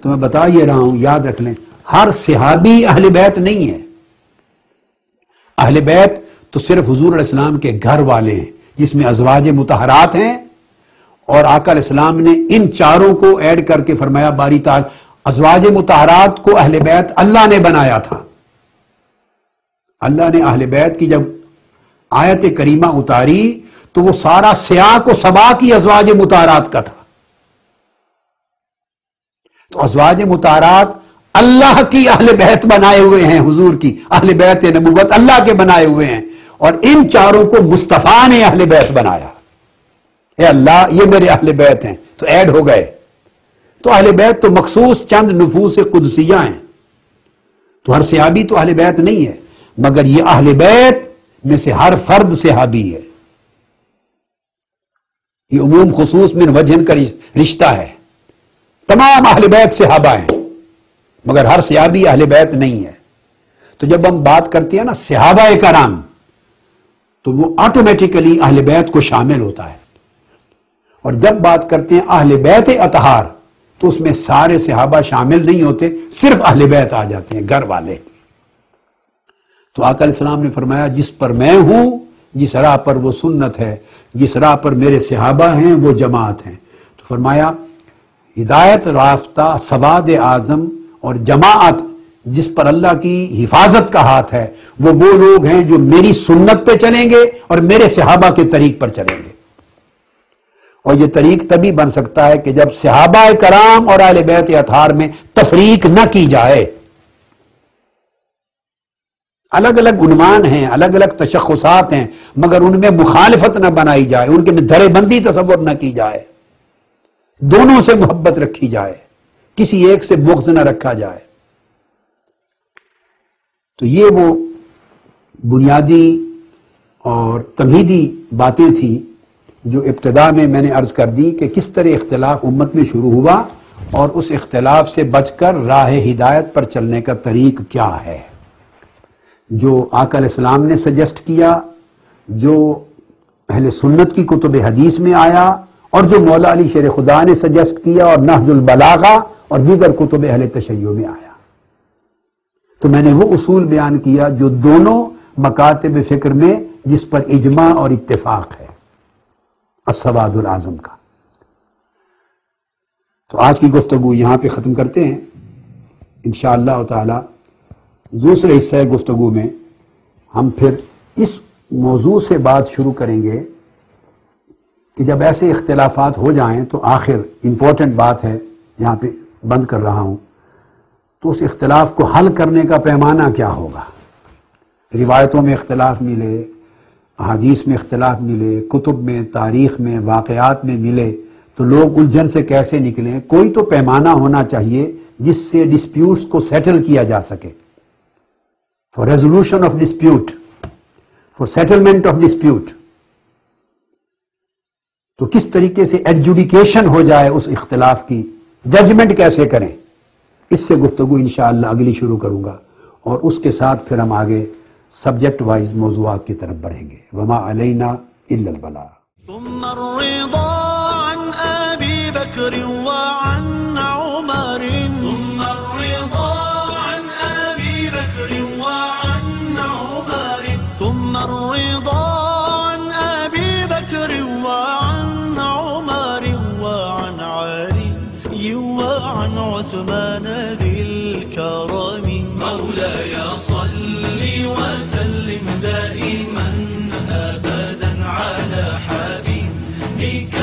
تو میں بتا یہ رہا ہوں، یاد رکھ لیں، ہر صحابی اہل بیت نہیں ہے۔ اہل بیت تو صرف حضور علیہ السلام کے گھر والے ہیں، جس میں ازواج مطہرات ہیں، اور آقا علیہ السلام نے ان چاروں کو ایڈ کر کے فرمایا باری تعالی ازواج مطہرات کو اہل بیت اللہ نے بنایا تھا۔ اللہ نے اہل بیت کی جب آیت کریمہ اتاری تو وہ سارا سیاق و سباق کی ازواج مطہرات کا تھا۔ تو ازواج مطہرات اللہ کی اہل بیت بنائے ہوئے ہیں، حضور کی اہل بیت نبوت اللہ کے بنائے ہوئے ہیں، اور ان چاروں کو مصطفیٰ نے اہل بیت بنایا۔ اے اللہ یہ میرے اہل بیت ہیں، تو ایڈ ہو گئے۔ تو اہل بیت تو مخصوص چند نفوس قدسیہ ہیں، تو ہر صحابی تو اہل بیت نہیں ہے، مگر یہ اہل بیت میں سے ہر فرد صحابی ہے۔ یہ عموم خصوص من وجہ کا رشتہ ہے، تمام اہل بیت صحابہ ہیں، مگر ہر صحابی اہل بیت نہیں ہے۔ تو جب ہم بات کرتے ہیں نا صحابہ کرام، تو وہ آٹومیٹیکلی اہل بیت کو شامل ہوتا ہے، اور جب بات کرتے ہیں اہل بیت اطہار تو اس میں سارے صحابہ شامل نہیں ہوتے، صرف اہل بیت آ جاتے ہیں، گھر والے۔ تو آقا علیہ السلام نے فرمایا جس پر میں ہوں، جس راہ پر وہ سنت ہے، جس راہ پر میرے صحابہ ہیں وہ جماعت ہیں۔ تو فرمایا ہدایت رافتہ سواد اعظم اور جماعت جس پر اللہ کی حفاظت کا ہاتھ ہے، وہ لوگ ہیں جو میری سنت پہ چلیں گے اور میرے صحابہ کے طریق پر چلیں گے۔ اور یہ طریق تبھی بن سکتا ہے کہ جب صحابہ کرام اور اہل بیت اطہار میں تفریق نہ کی جائے۔ الگ الگ عنوان ہیں، الگ الگ تشخصات ہیں، مگر ان میں مخالفت نہ بنائی جائے، ان کے میں دھڑے بندی تصور نہ کی جائے، دونوں سے محبت رکھی جائے، کسی ایک سے بغض نہ رکھا جائے۔ تو یہ وہ بنیادی اور تمہیدی باتیں تھیں جو ابتدا میں نے عرض کر دی کہ کس طرح اختلاف امت میں شروع ہوا، اور اس اختلاف سے بچ کر راہ ہدایت پر چلنے کا طریق کیا ہے، جو آقا علیہ السلام نے سجیسٹ کیا، جو اہل سنت کی کتب حدیث میں آیا، اور جو مولا علی شیر خدا نے سجیسٹ کیا اور نہج البلاغہ اور دیگر کتب اہل تشیع میں آیا۔ تو میں نے وہ اصول بیان کیا جو دونوں مکاتب فکر میں جس پر اجماع اور اتفاق ہے، السواد العظم کا۔ تو آج کی گفتگو یہاں پہ ختم کرتے ہیں، انشاءاللہ تعالی دوسرے حصہ گفتگو میں ہم پھر اس موضوع سے بات شروع کریں گے کہ جب ایسے اختلافات ہو جائیں تو آخر امپورٹنٹ بات ہے، یہاں پہ بند کر رہا ہوں، تو اس اختلاف کو حل کرنے کا پیمانہ کیا ہوگا۔ روایتوں میں اختلاف ملے، احادیث میں اختلاف ملے، کتب میں، تاریخ میں، واقعات میں ملے، تو لوگ الجھن سے کیسے نکلیں؟ کوئی تو پیمانہ ہونا چاہیے جس سے ڈسپیوٹس کو سیٹل کیا جا سکے، for resolution of dispute, for settlement of dispute. تو کس طریقے سے ایڈجوڈیکیشن ہو جائے اس اختلاف کی، ججمنٹ کیسے کریں، اس سے گفتگو انشاءاللہ اگلی شروع کروں گا، اور اس کے ساتھ پھر ہم آگے سبجیکٹ وائز موضوعات کی طرف بڑھیں گے۔ وما علینا الا البلاغ۔ ثم الرضا عن أبي بكر وعن عمر، ثم الرضا عن أبي بكر وعن عمر، ثم الرضا عن أبي بكر وعن عمر وعن علي وعن عثمان ذي الكرم. مولاي صل وسلم دائما أبدا على حبيبك